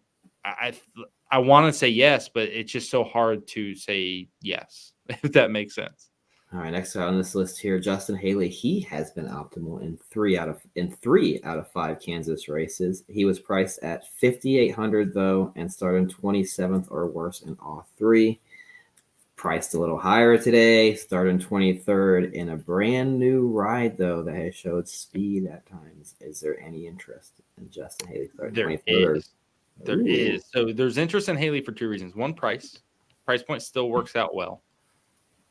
I want to say yes, but it's just so hard to say yes, if that makes sense. All right, next on this list here, Justin Haley. He has been optimal in 3 out of 5 Kansas races. He was priced at 5,800 though, and started 27th or worse in all 3. Priced a little higher today, starting 23rd in a brand new ride though that has showed speed at times. Is there any interest in Justin Haley starting 23rd? There is. So there's interest in Haley for 2 reasons. 1, price point still works out well.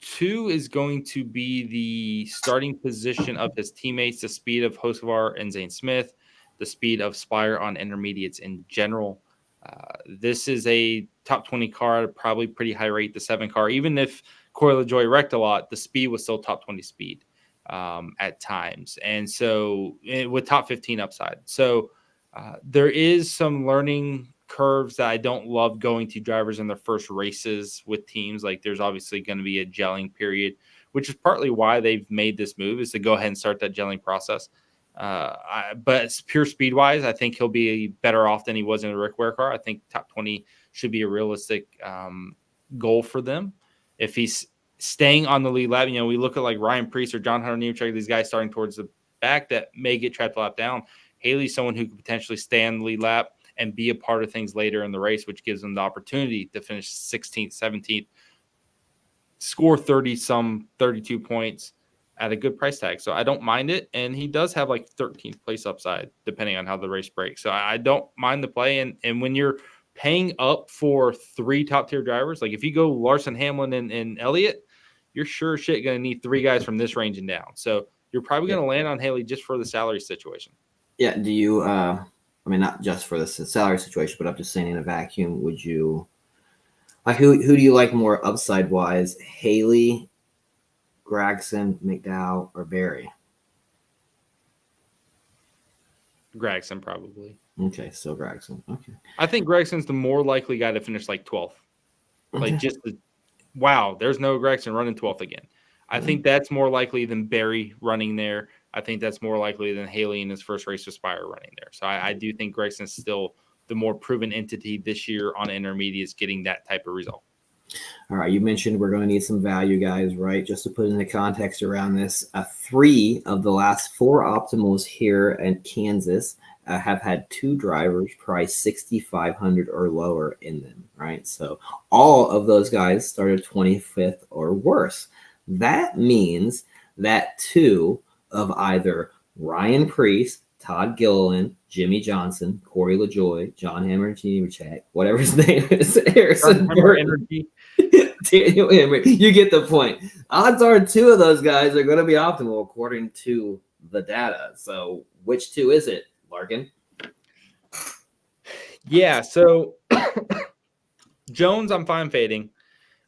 2 is going to be the starting position of his teammates, the speed of Hocevar and Zane Smith, the speed of Spire on intermediates in general. This is a top 20 car, probably pretty high rate, the 7 car. Even if Corey LaJoie wrecked a lot, the speed was still top 20 speed at times. And so with top 15 upside. So there is some learning curves that I don't love going to drivers in their first races with teams. Like there's obviously going to be a gelling period, which is partly why they've made this move, is to go ahead and start that gelling process. But pure speed wise, I think he'll be better off than he was in a Rick Ware car. I think top 20 should be a realistic goal for them. If he's staying on the lead lap, you know, we look at like Ryan Preece or John Hunter Nemechek, these guys starting towards the back that may get trapped lap down. Haley's someone who could potentially stay on the lead lap and be a part of things later in the race, which gives them the opportunity to finish 16th, 17th, score 32 points at a good price tag. So I don't mind it. And he does have like 13th place upside, depending on how the race breaks. So I don't mind the play. And when you're paying up for 3 top tier drivers, like if you go Larson, Hamlin, and Elliott, you're sure shit going to need 3 guys from this range and down. So you're probably going to land on Haley just for the salary situation. Yeah. Do you, I mean, not just for the salary situation, but I'm just saying in a vacuum, would you, like, who do you like more upside wise? Haley, Gragson, McDowell, or Barry? Gragson, probably. Okay, so Gragson. Okay. I think Gragson's the more likely guy to finish like 12th. Like wow, there's no Gragson running 12th again. I think that's more likely than Barry running there. I think that's more likely than Haley in his first race with Spire running there. So I do think Gragson's still the more proven entity this year on intermediates getting that type of result. All right, you mentioned we're going to need some value, guys, right? Just to put in the context around this, 3 of the last 4 optimals here in Kansas have had 2 drivers priced 6,500 or lower in them, right? So all of those guys started 25th or worse. That means that 2 of either Ryan Preece, Todd Gilliland, Jimmy Johnson, Corey LaJoie, John Hammer Nemechek, whatever his name is, Harrison Burton, Daniel Emery. You get the point. Odds are 2 of those guys are going to be optimal according to the data. So which 2 is it, Larkin? Yeah, so Jones, I'm fine fading.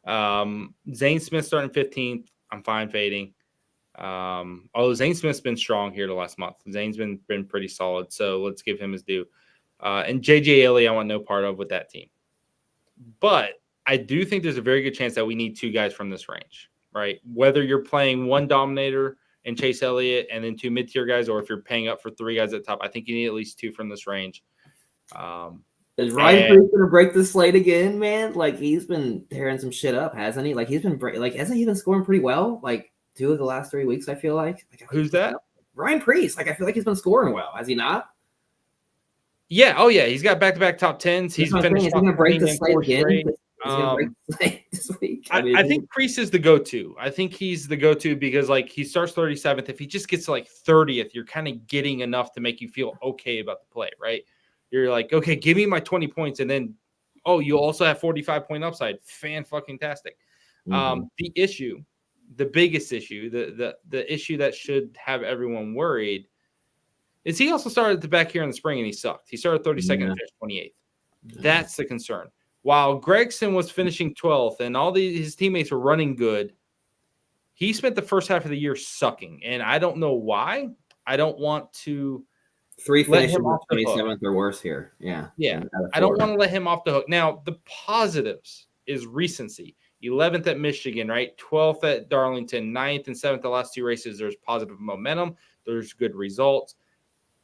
Zane Smith starting 15th, I'm fine fading. Although Zane Smith's been strong here the last month. Zane's been pretty solid, so let's give him his due. And JJ Ellie, I want no part of with that team. But I do think there's a very good chance that we need two guys from this range, right? Whether you're playing one dominator and Chase Elliott and then two mid-tier guys, or if you're paying up for three guys at the top, I think you need at least two from this range. Is Ryan Preece gonna break the slate again, man? Like, he's been tearing some shit up, hasn't he? Like, hasn't he been scoring pretty well? Like, 2 of the last 3 weeks, I feel like. Who's that? Ryan Preece. Like, I feel like he's been scoring well. Has he not? Yeah. Oh, yeah. He's got back-to-back top 10s. He's finished. He's going to break the slate again. This week. I think Preece is the go-to. I think he's the go-to because, like, he starts 37th. If he just gets to, like, 30th, you're kind of getting enough to make you feel okay about the play, right? You're like, okay, give me my 20 points, and then, oh, you also have 45-point upside. Fan-fucking-tastic. The biggest issue, the issue that should have everyone worried is he also started at the back here in the spring and he sucked. He started 32nd and finished 28th. That's the concern. While Gregson was finishing 12th and all his teammates were running good, he spent the first half of the year sucking. And I don't know why. I don't want to 3 finishes 27th or worse here. Yeah. Yeah. I don't want to let him off the hook. Now, the positives is recency. 11th at Michigan, right? 12th at Darlington, 9th and 7th the last 2 races. There's positive momentum. There's good results.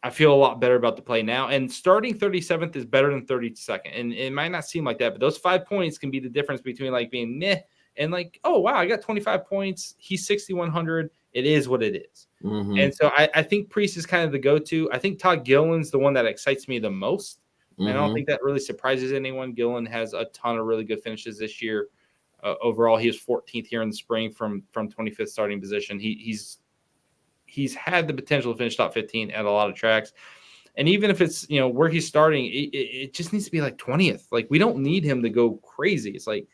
I feel a lot better about the play now. And starting 37th is better than 32nd. And it might not seem like that, but those 5 points can be the difference between like being meh and like, oh, wow, I got 25 points. He's 6,100. It is what it is. Mm-hmm. And so I think Preece is kind of the go-to. I think Todd Gilliland's the one that excites me the most. Mm-hmm. And I don't think that really surprises anyone. Gilliland has a ton of really good finishes this year. Overall, he was 14th here in the spring from 25th starting position. He's had the potential to finish top 15 at a lot of tracks. And even if it's, where he's starting, it just needs to be like 20th. Like, we don't need him to go crazy. It's like,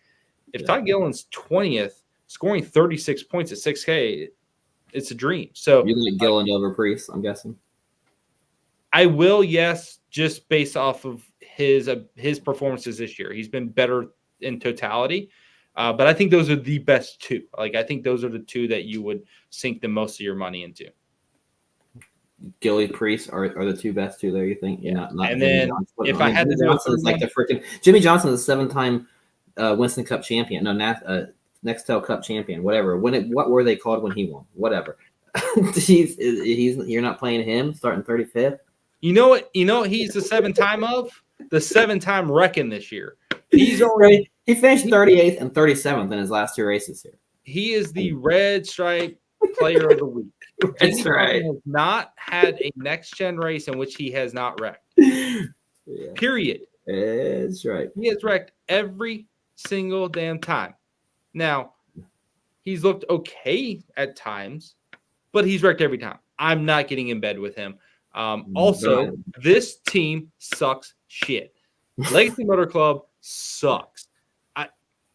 if Todd Gilliland's 20th, scoring 36 points at 6K, it's a dream. So you like Gilliland over Preece, I'm guessing? I will, yes, just based off of his performances this year. He's been better in totality. But I think those are the best two. Like, I think those are the two that you would sink the most of your money into. Gilly Preece are the two best two there, you think? Yeah. Not and then if I had to do it, like the freaking Jimmy Johnson is a 7-time Winston Cup champion. No, Nextel Cup champion. Whatever. What were they called when he won? Whatever. You're not playing him starting 35th. You know what? He's the 7-time of the 7-time wrecking this year. He's already. He finished 38th and 37th in his last 2 races here. He is the red stripe player of the week. That's right. He has not had a next-gen race in which he has not wrecked. Yeah. Period. That's right. He has wrecked every single damn time. Now, he's looked okay at times, but he's wrecked every time. I'm not getting in bed with him. Also, this team sucks shit. Legacy Motor Club sucks.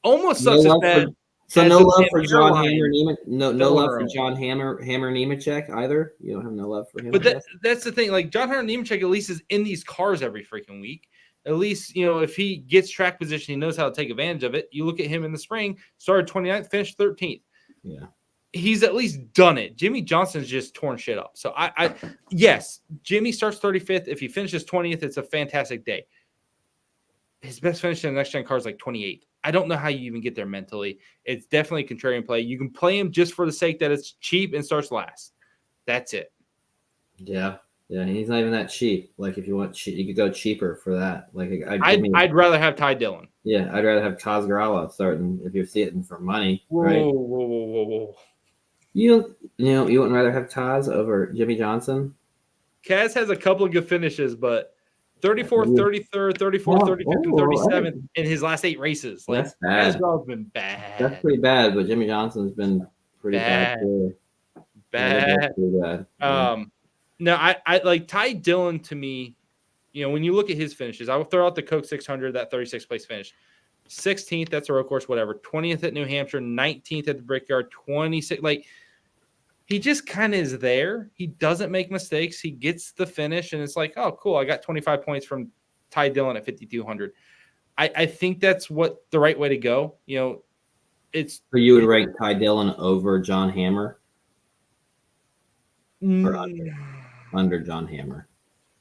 Almost sucks as bad. So no love for John Hammer. No love for John Hammer Nemechek either. You don't have no love for him. But that's the thing. Like, John Hunter Nemechek at least is in these cars every freaking week. At least, if he gets track position, he knows how to take advantage of it. You look at him in the spring, started 29th, finished 13th. Yeah. He's at least done it. Jimmy Johnson's just torn shit up. So yes, Jimmy starts 35th. If he finishes 20th, it's a fantastic day. His best finish in the next gen car is like 28th. I don't know how you even get there mentally. It's definitely a contrarian play. You can play him just for the sake that it's cheap and starts last. That's it. Yeah. Yeah. He's not even that cheap. Like, if you want cheap, you could go cheaper for that. Like, I'd rather have Ty Dillon. Yeah. I'd rather have Kaz Grala starting if you're seeing for money. Right? Whoa. You wouldn't rather have Kaz over Jimmy Johnson? Kaz has a couple of good finishes, but 34th, 33rd, 34th, 35th, and 37th in his last 8 races. Like, that's bad. Kaz been bad. That's pretty bad, but Jimmy Johnson's been pretty bad too. Bad. Pretty bad. No, I like Ty Dillon to me. When you look at his finishes, I will throw out the Coke 600, that 36th place finish. 16th, that's a road course, whatever. 20th at New Hampshire, 19th at the Brickyard, 26th. Like, he just kind of is there. He doesn't make mistakes. He gets the finish, and it's like, oh, cool. I got 25 points from Ty Dillon at 5,200. I think that's what the right way to go. You know, it's So you would rank Ty Dillon over John Hammer or under John Hammer?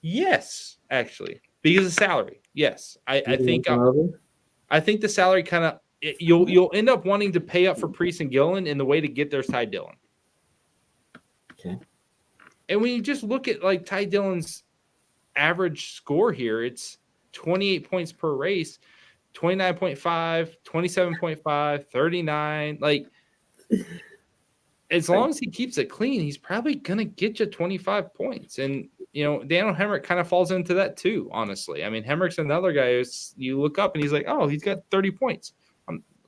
Yes, actually, because of salary. Yes, I think the salary kind of you'll end up wanting to pay up for Priest and Gillen, and the way to get there's Ty Dillon. Okay. And when you just look at like Ty Dillon's average score here, it's 28 points per race, 29.5, 27.5, 39. Like, as long as he keeps it clean, he's probably going to get you 25 points. And, you know, Daniel Hemrick kind of falls into that too, honestly. I mean, Hemrick's another guy who's, you look up and he's like, oh, he's got 30 points.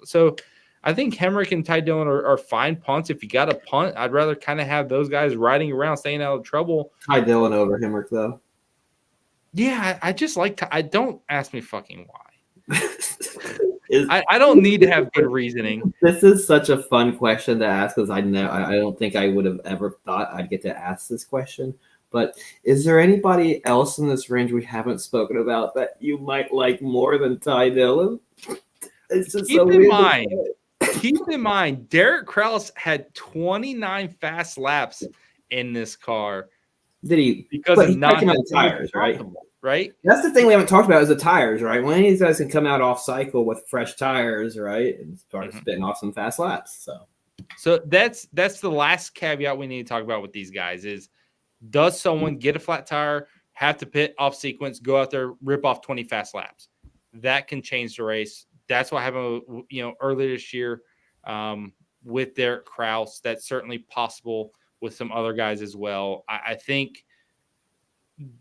So I think Hemrick and Ty Dillon are fine punts. If you got a punt, I'd rather kind of have those guys riding around, staying out of trouble. Ty Dillon over Hemrick, though. Yeah, I just like to. I don't ask me fucking why. I don't need to have good reasoning. This is such a fun question to ask because I don't think I would have ever thought I'd get to ask this question. But is there anybody else in this range we haven't spoken about that you might like more than Ty Dillon? It's just keep in mind, Derek Krause had 29 fast laps in this car. Did he? Because of tires, right? Right. That's the thing we haven't talked about is the tires, right? One of these guys can come out off cycle with fresh tires, right, and start spitting off some fast laps. So that's the last caveat we need to talk about with these guys is: does someone get a flat tire, have to pit off sequence, go out there, rip off 20 fast laps? That can change the race. That's what happened, earlier this year with Derek Krause. That's certainly possible with some other guys as well. I think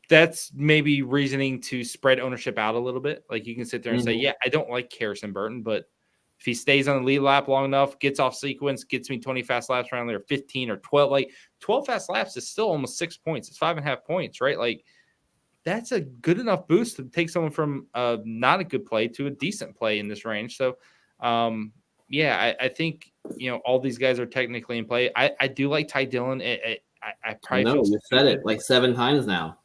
that's maybe reasoning to spread ownership out a little bit. Like you can sit there and say, yeah, I don't like Harrison Burton, but if he stays on the lead lap long enough, gets off sequence, gets me 20 fast laps around there, 15 or 12, like 12 fast laps is still almost 6 points. It's 5.5 points, right? Like that's a good enough boost to take someone from not a good play to a decent play in this range. So, I think, all these guys are technically in play. I do like Ty Dillon. I probably feel you said it like 7 times now.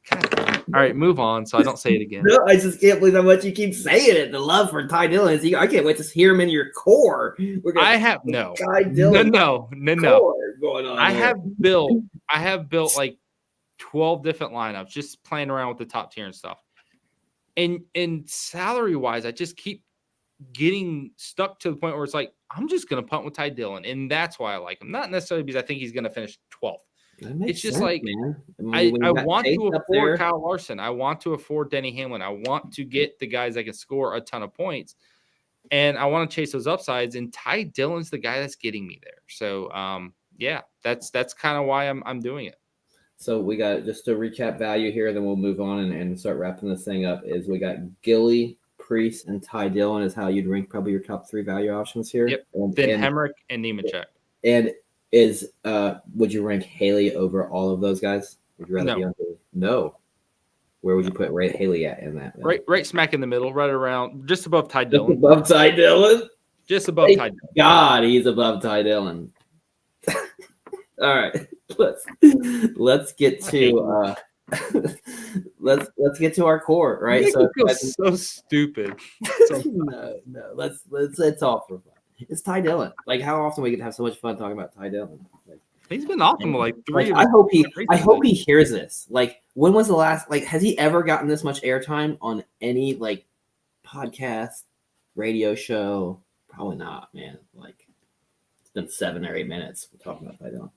God. All right, move on so I don't say it again. No, I just can't believe how much you keep saying it. The love for Ty Dillon. I can't wait to hear him in your core. I have no. Ty Dillon no. Going on. I have built like 12 different lineups, just playing around with the top tier and stuff. And salary wise, I just keep getting stuck to the point where it's like, I'm just going to punt with Ty Dillon. And that's why I like him. Not necessarily because I think he's going to finish 12th. It's just sense, like, man. I want to afford Kyle Larson. I want to afford Denny Hamlin. I want to get the guys that can score a ton of points. And I want to chase those upsides. And Ty Dillon's the guy that's getting me there. So, that's kind of why I'm doing it. So we got, just to recap value here, then we'll move on and start wrapping this thing up, is we got Gilly, Priest, and Ty Dillon is how you'd rank probably your top 3 value options here. Yep. Then Hemrick and Nemechek. And would you rank Haley over all of those guys? Would you rather be on Haley? No. Where would you put Haley at in that? Then? Right smack in the middle, right around, just above Ty Dillon. Just above Ty Dillon? Just above Ty Dillon. God, he's above Ty Dillon. All right, let's get to let's get to our core, right? So stupid. No, let's all for fun. It's Ty Dillon. Like, how often we can have so much fun talking about Ty Dillon? Like, he's been awesome. Like 3. I hope he hears this. Like, when was the last? Like, has he ever gotten this much airtime on any like podcast, radio show? Probably not, man. Like, it's been 7 or 8 minutes we're talking about Ty Dillon.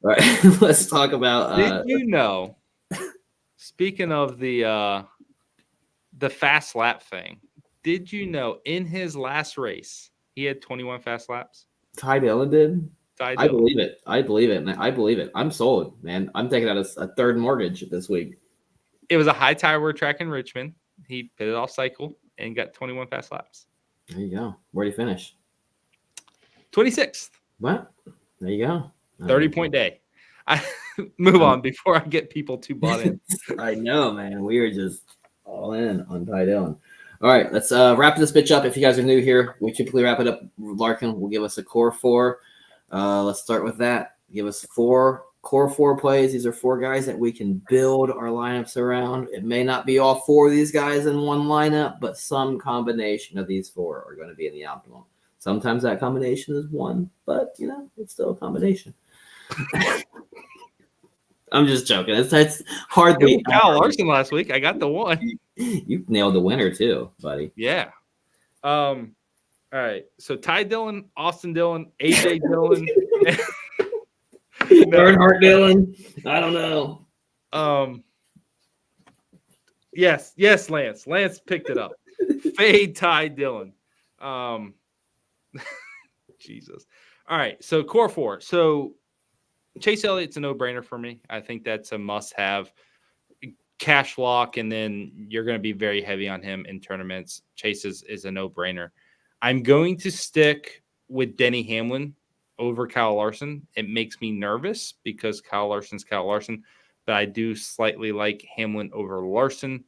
All right, let's talk about. Did you know? Speaking of the fast lap thing, did you know in his last race he had 21 fast laps? Ty Dillon did. I believe it. I believe it. I'm sold, man. I'm taking out a third mortgage this week. It was a high tire track in Richmond. He pitted off cycle and got 21 fast laps. There you go. Where did he finish? 26th. What? There you go. 30-point day. I move on before I get people too bought in. I know, man. We are just all in on Ty Dillon. All right, let's wrap this bitch up. If you guys are new here, we typically wrap it up. Larkin will give us a core 4. Let's start with that. Give us 4 core 4 plays. These are 4 guys that we can build our lineups around. It may not be all 4 of these guys in one lineup, but some combination of these 4 are going to be in the optimal. Sometimes that combination is 1, but it's still a combination. I'm just joking. It's hardly Kyle Larson last week. I got the 1. You nailed the winner too, buddy. Yeah. All right. So Ty Dillon, Austin Dillon, AJ Dillon, Bernhardt Dillon. I don't know. Yes, Lance. Lance picked it up. Fade Ty Dillon. Jesus. All right. So core 4. So Chase Elliott's a no-brainer for me. I think that's a must-have. Cash lock, and then you're going to be very heavy on him in tournaments. Chase is a no-brainer. I'm going to stick with Denny Hamlin over Kyle Larson. It makes me nervous because Kyle Larson's Kyle Larson, but I do slightly like Hamlin over Larson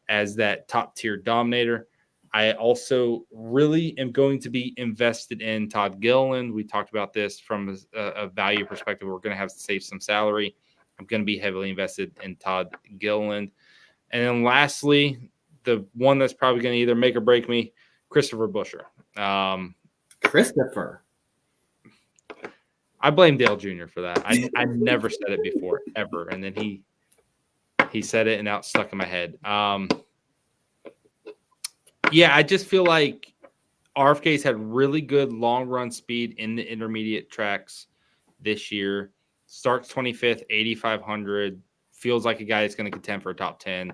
as that top-tier dominator. I also really am going to be invested in Todd Gilliland. We talked about this from a value perspective. We're going to have to save some salary. I'm going to be heavily invested in Todd Gilliland. And then lastly, the one that's probably going to either make or break me, Christopher Buescher. Christopher. I blame Dale Jr. for that. I never said it before, ever. And then he said it, and now it's stuck in my head. Yeah, I just feel like RFK's had really good long run speed in the intermediate tracks this year. Starts 25th, 8,500. Feels like a guy that's going to contend for a top 10.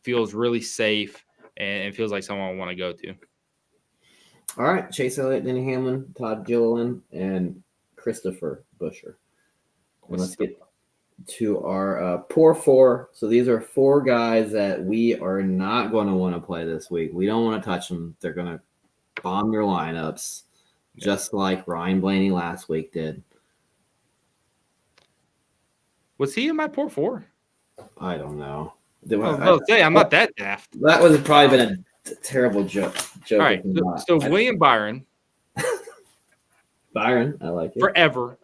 Feels really safe and feels like someone I want to go to. All right, Chase Elliott, Denny Hamlin, Todd Gilliland, and Christopher Buescher. And let's get to our poor 4. So these are 4 guys that we are not going to want to play this week. We don't want to touch them. They're going to bomb your lineups, just like Ryan Blaney last week did. Was he in my poor 4? I don't know. I'm not that daft. That would have probably been a terrible joke. All right. So William Byron. Byron, I like it. Forever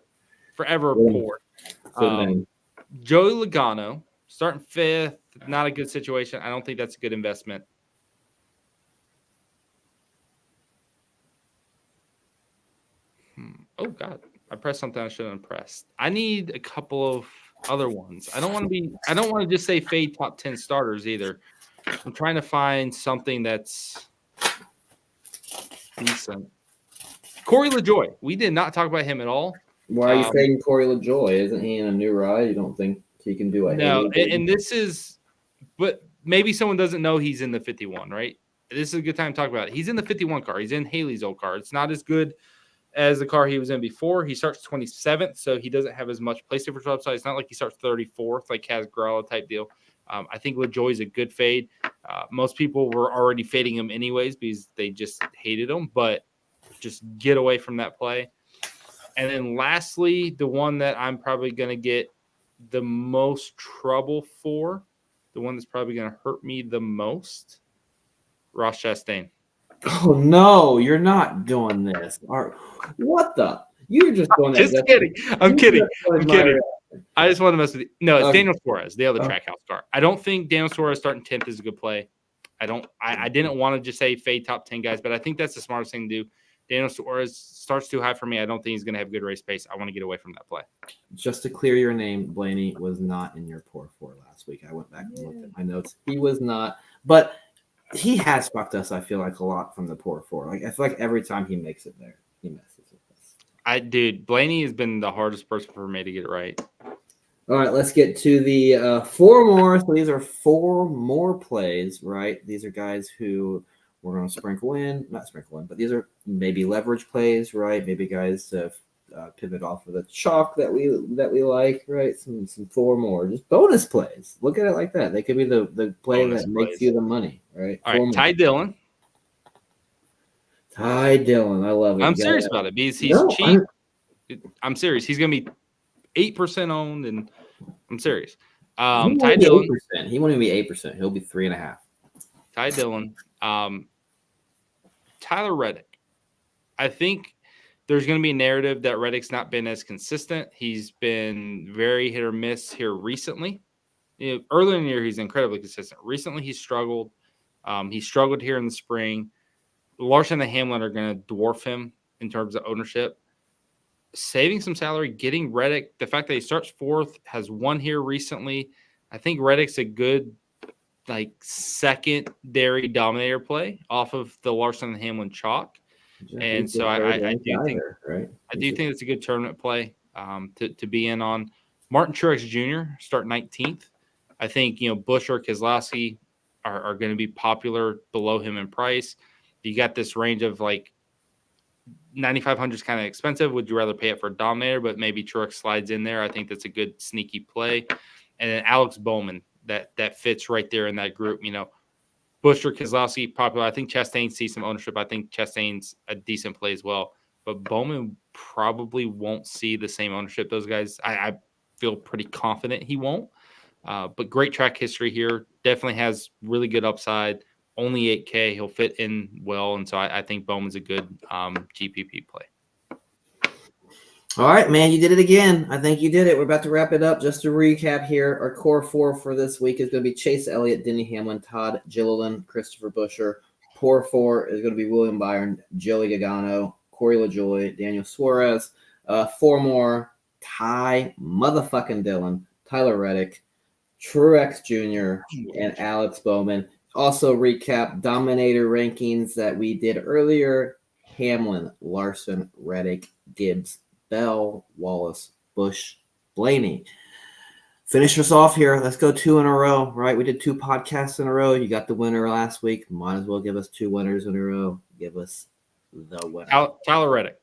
poor. Joey Logano, starting 5th, not a good situation. I don't think that's a good investment. Oh, God. I pressed something I shouldn't have pressed. I need a couple of other ones. I don't want to just say fade top 10 starters either. I'm trying to find something that's decent. Corey LaJoy. We did not talk about him at all. Why are you fading Corey LaJoy? Isn't he in a new ride? You don't think he can do it? No, and this is, but maybe someone doesn't know he's in the 51, right? This is a good time to talk about it. He's in the 51 car. He's in Haley's old car. It's not as good as the car he was in before. He starts 27th, so he doesn't have as much place differential upside. It's not like he starts 34th, like Kaz Gralla type deal. I think LaJoy is a good fade. Most people were already fading him anyways because they just hated him, but just get away from that play. And then lastly, the one that I'm probably going to get the most trouble for, the one that's probably going to hurt me the most, Ross Chastain. Oh, no, you're not doing this. What the? You're just doing that. Just kidding. I'm kidding. I just want to mess with you. No, it's Daniel Suarez, the other Trackhouse car. I don't think Daniel Suarez starting 10th is a good play. I didn't want to just say fade top 10 guys, but I think that's the smartest thing to do. Daniel Suarez starts too high for me. I don't think he's going to have good race pace. I want to get away from that play. Just to clear your name, Blaney was not in your poor 4 last week. I went back and looked at my notes. He was not, but he has fucked us, I feel like, a lot from the poor 4. Like, I feel like every time he makes it there, he messes with us. Dude, Blaney has been the hardest person for me to get right. All right, let's get to the 4 more. So these are 4 more plays, right? These are guys who we're going to not sprinkle in, but these are maybe leverage plays, right? Maybe guys to pivot off of the chalk that we like, right? Some 4 more, just bonus plays. Look at it like that. They could be the play bonus that makes you the money, right? All right, Ty Dillon. Ty Dillon, I love it. I'm serious about it because he's cheap. I'm serious. He's going to be 8% owned, and I'm serious. Ty Dillon. 8%. He won't even be 8%. He'll be 3.5%. Ty Dillon. Tyler Reddick. I think there's going to be a narrative that Reddick's not been as consistent. He's been very hit or miss here recently. Earlier in the year, he's incredibly consistent. Recently, he struggled. He struggled here in the spring. Larson and Hamlin are going to dwarf him in terms of ownership. Saving some salary, getting Reddick, the fact that he starts fourth, has won here recently. I think Reddick's a good secondary dominator play off of the Larson and Hamlin chalk. And so I do think it's a good tournament play to be in on. Martin Truex Jr. start 19th. I think Busch or Keselowski are going to be popular below him in price. You got this range of 9,500 is kind of expensive. Would you rather pay it for a dominator? But maybe Truex slides in there. I think that's a good sneaky play. And then Alex Bowman that fits right there in that group. Busch or Keselowski popular. I think Chastain sees some ownership. I think Chastain's a decent play as well. But Bowman probably won't see the same ownership. Those guys, I feel pretty confident he won't. But great track history here. Definitely has really good upside. Only 8K. He'll fit in well. And so I think Bowman's a good GPP play. All right, man, you did it again. I think you did it. We're about to wrap it up. Just to recap here, our core four for this week is going to be Chase Elliott, Denny Hamlin, Todd Gilliland, Christopher Buescher. Poor four is going to be William Byron, Joey Gargano, Corey LaJoie, Daniel Suarez. Four more, Ty motherfucking Dillon, Tyler Reddick, Truex Jr., and Alex Bowman. Also recap Dominator rankings that we did earlier. Hamlin, Larson, Reddick, Gibbs, Bell, Wallace, Busch, Blaney. Finish us off here. Let's go 2 in a row, right? We did 2 podcasts in a row. You got the winner last week. Might as well give us 2 winners in a row. Give us the winner. Tyler Reddick,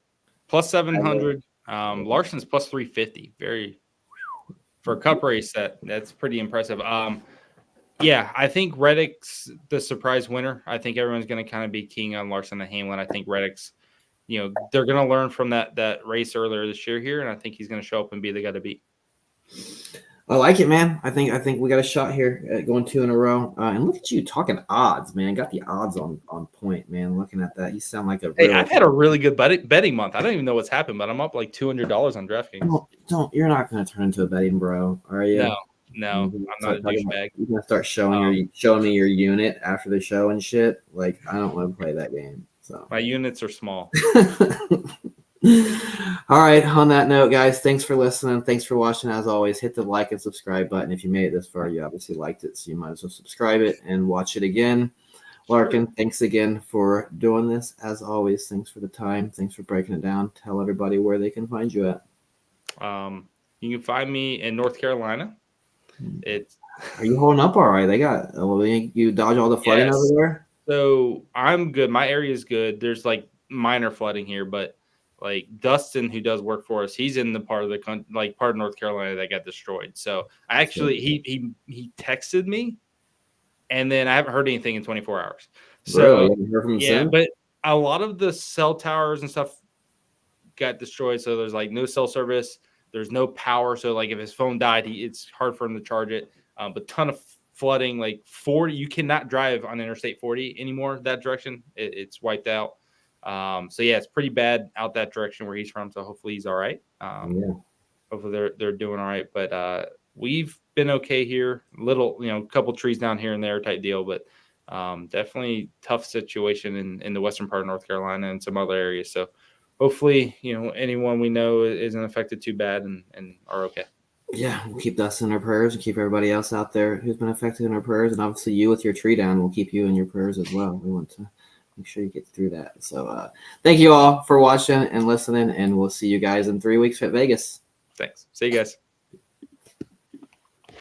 plus 700. Larson's plus 350. Very, for a cup race, that's pretty impressive. Yeah, I think Reddick's the surprise winner. I think everyone's going to kind of be keying on Larson and Hamlin. I think Reddick's, they're going to learn from that race earlier this year here, and I think he's going to show up and be the guy to beat. I like it, man. I think we got a shot here at going 2 in a row. And look at you talking odds, man. Got the odds on point, man. Looking at that, you sound like a. Hey, I've had a really good betting month. I don't even know what's happened, but I'm up like $200 on DraftKings. Don't. You're not going to turn into a betting bro, are you? No, I'm not a douchebag. You're going to start showing me your unit after the show and shit. Like, I don't want to play that game. So my units are small. All right. On that note, guys, thanks for listening. Thanks for watching. As always, hit the like and subscribe button. If you made it this far, you obviously liked it, so you might as well subscribe it and watch it again. Larkin, thanks again for doing this. As always, thanks for the time. Thanks for breaking it down. Tell everybody where they can find you at. You can find me in North Carolina. Are you holding up all right? They got you dodge all the flooding over there. So I'm good. My area is good. There's minor flooding here, but Dustin, who does work for us, he's in the part of the country, part of North Carolina that got destroyed. So I actually he texted me, and then I haven't heard anything in 24 hours. So but a lot of the cell towers and stuff got destroyed. So there's no cell service. There's no power. So if his phone died, it's hard for him to charge it. But ton of flooding, 40. You cannot drive on Interstate 40 anymore that direction. It's wiped out. So yeah, it's pretty bad out that direction where he's from. So hopefully he's all right. Hopefully they're doing all right. But we've been okay here. Little, couple trees down here and there type deal. But definitely tough situation in the western part of North Carolina and some other areas. So hopefully, anyone we know isn't affected too bad and are okay. Yeah, we'll keep Dustin in our prayers and keep everybody else out there who's been affected in our prayers. And obviously you with your tree down, we'll keep you in your prayers as well. We want to make sure you get through that. So thank you all for watching and listening, and we'll see you guys in 3 weeks at Vegas. Thanks. See you guys.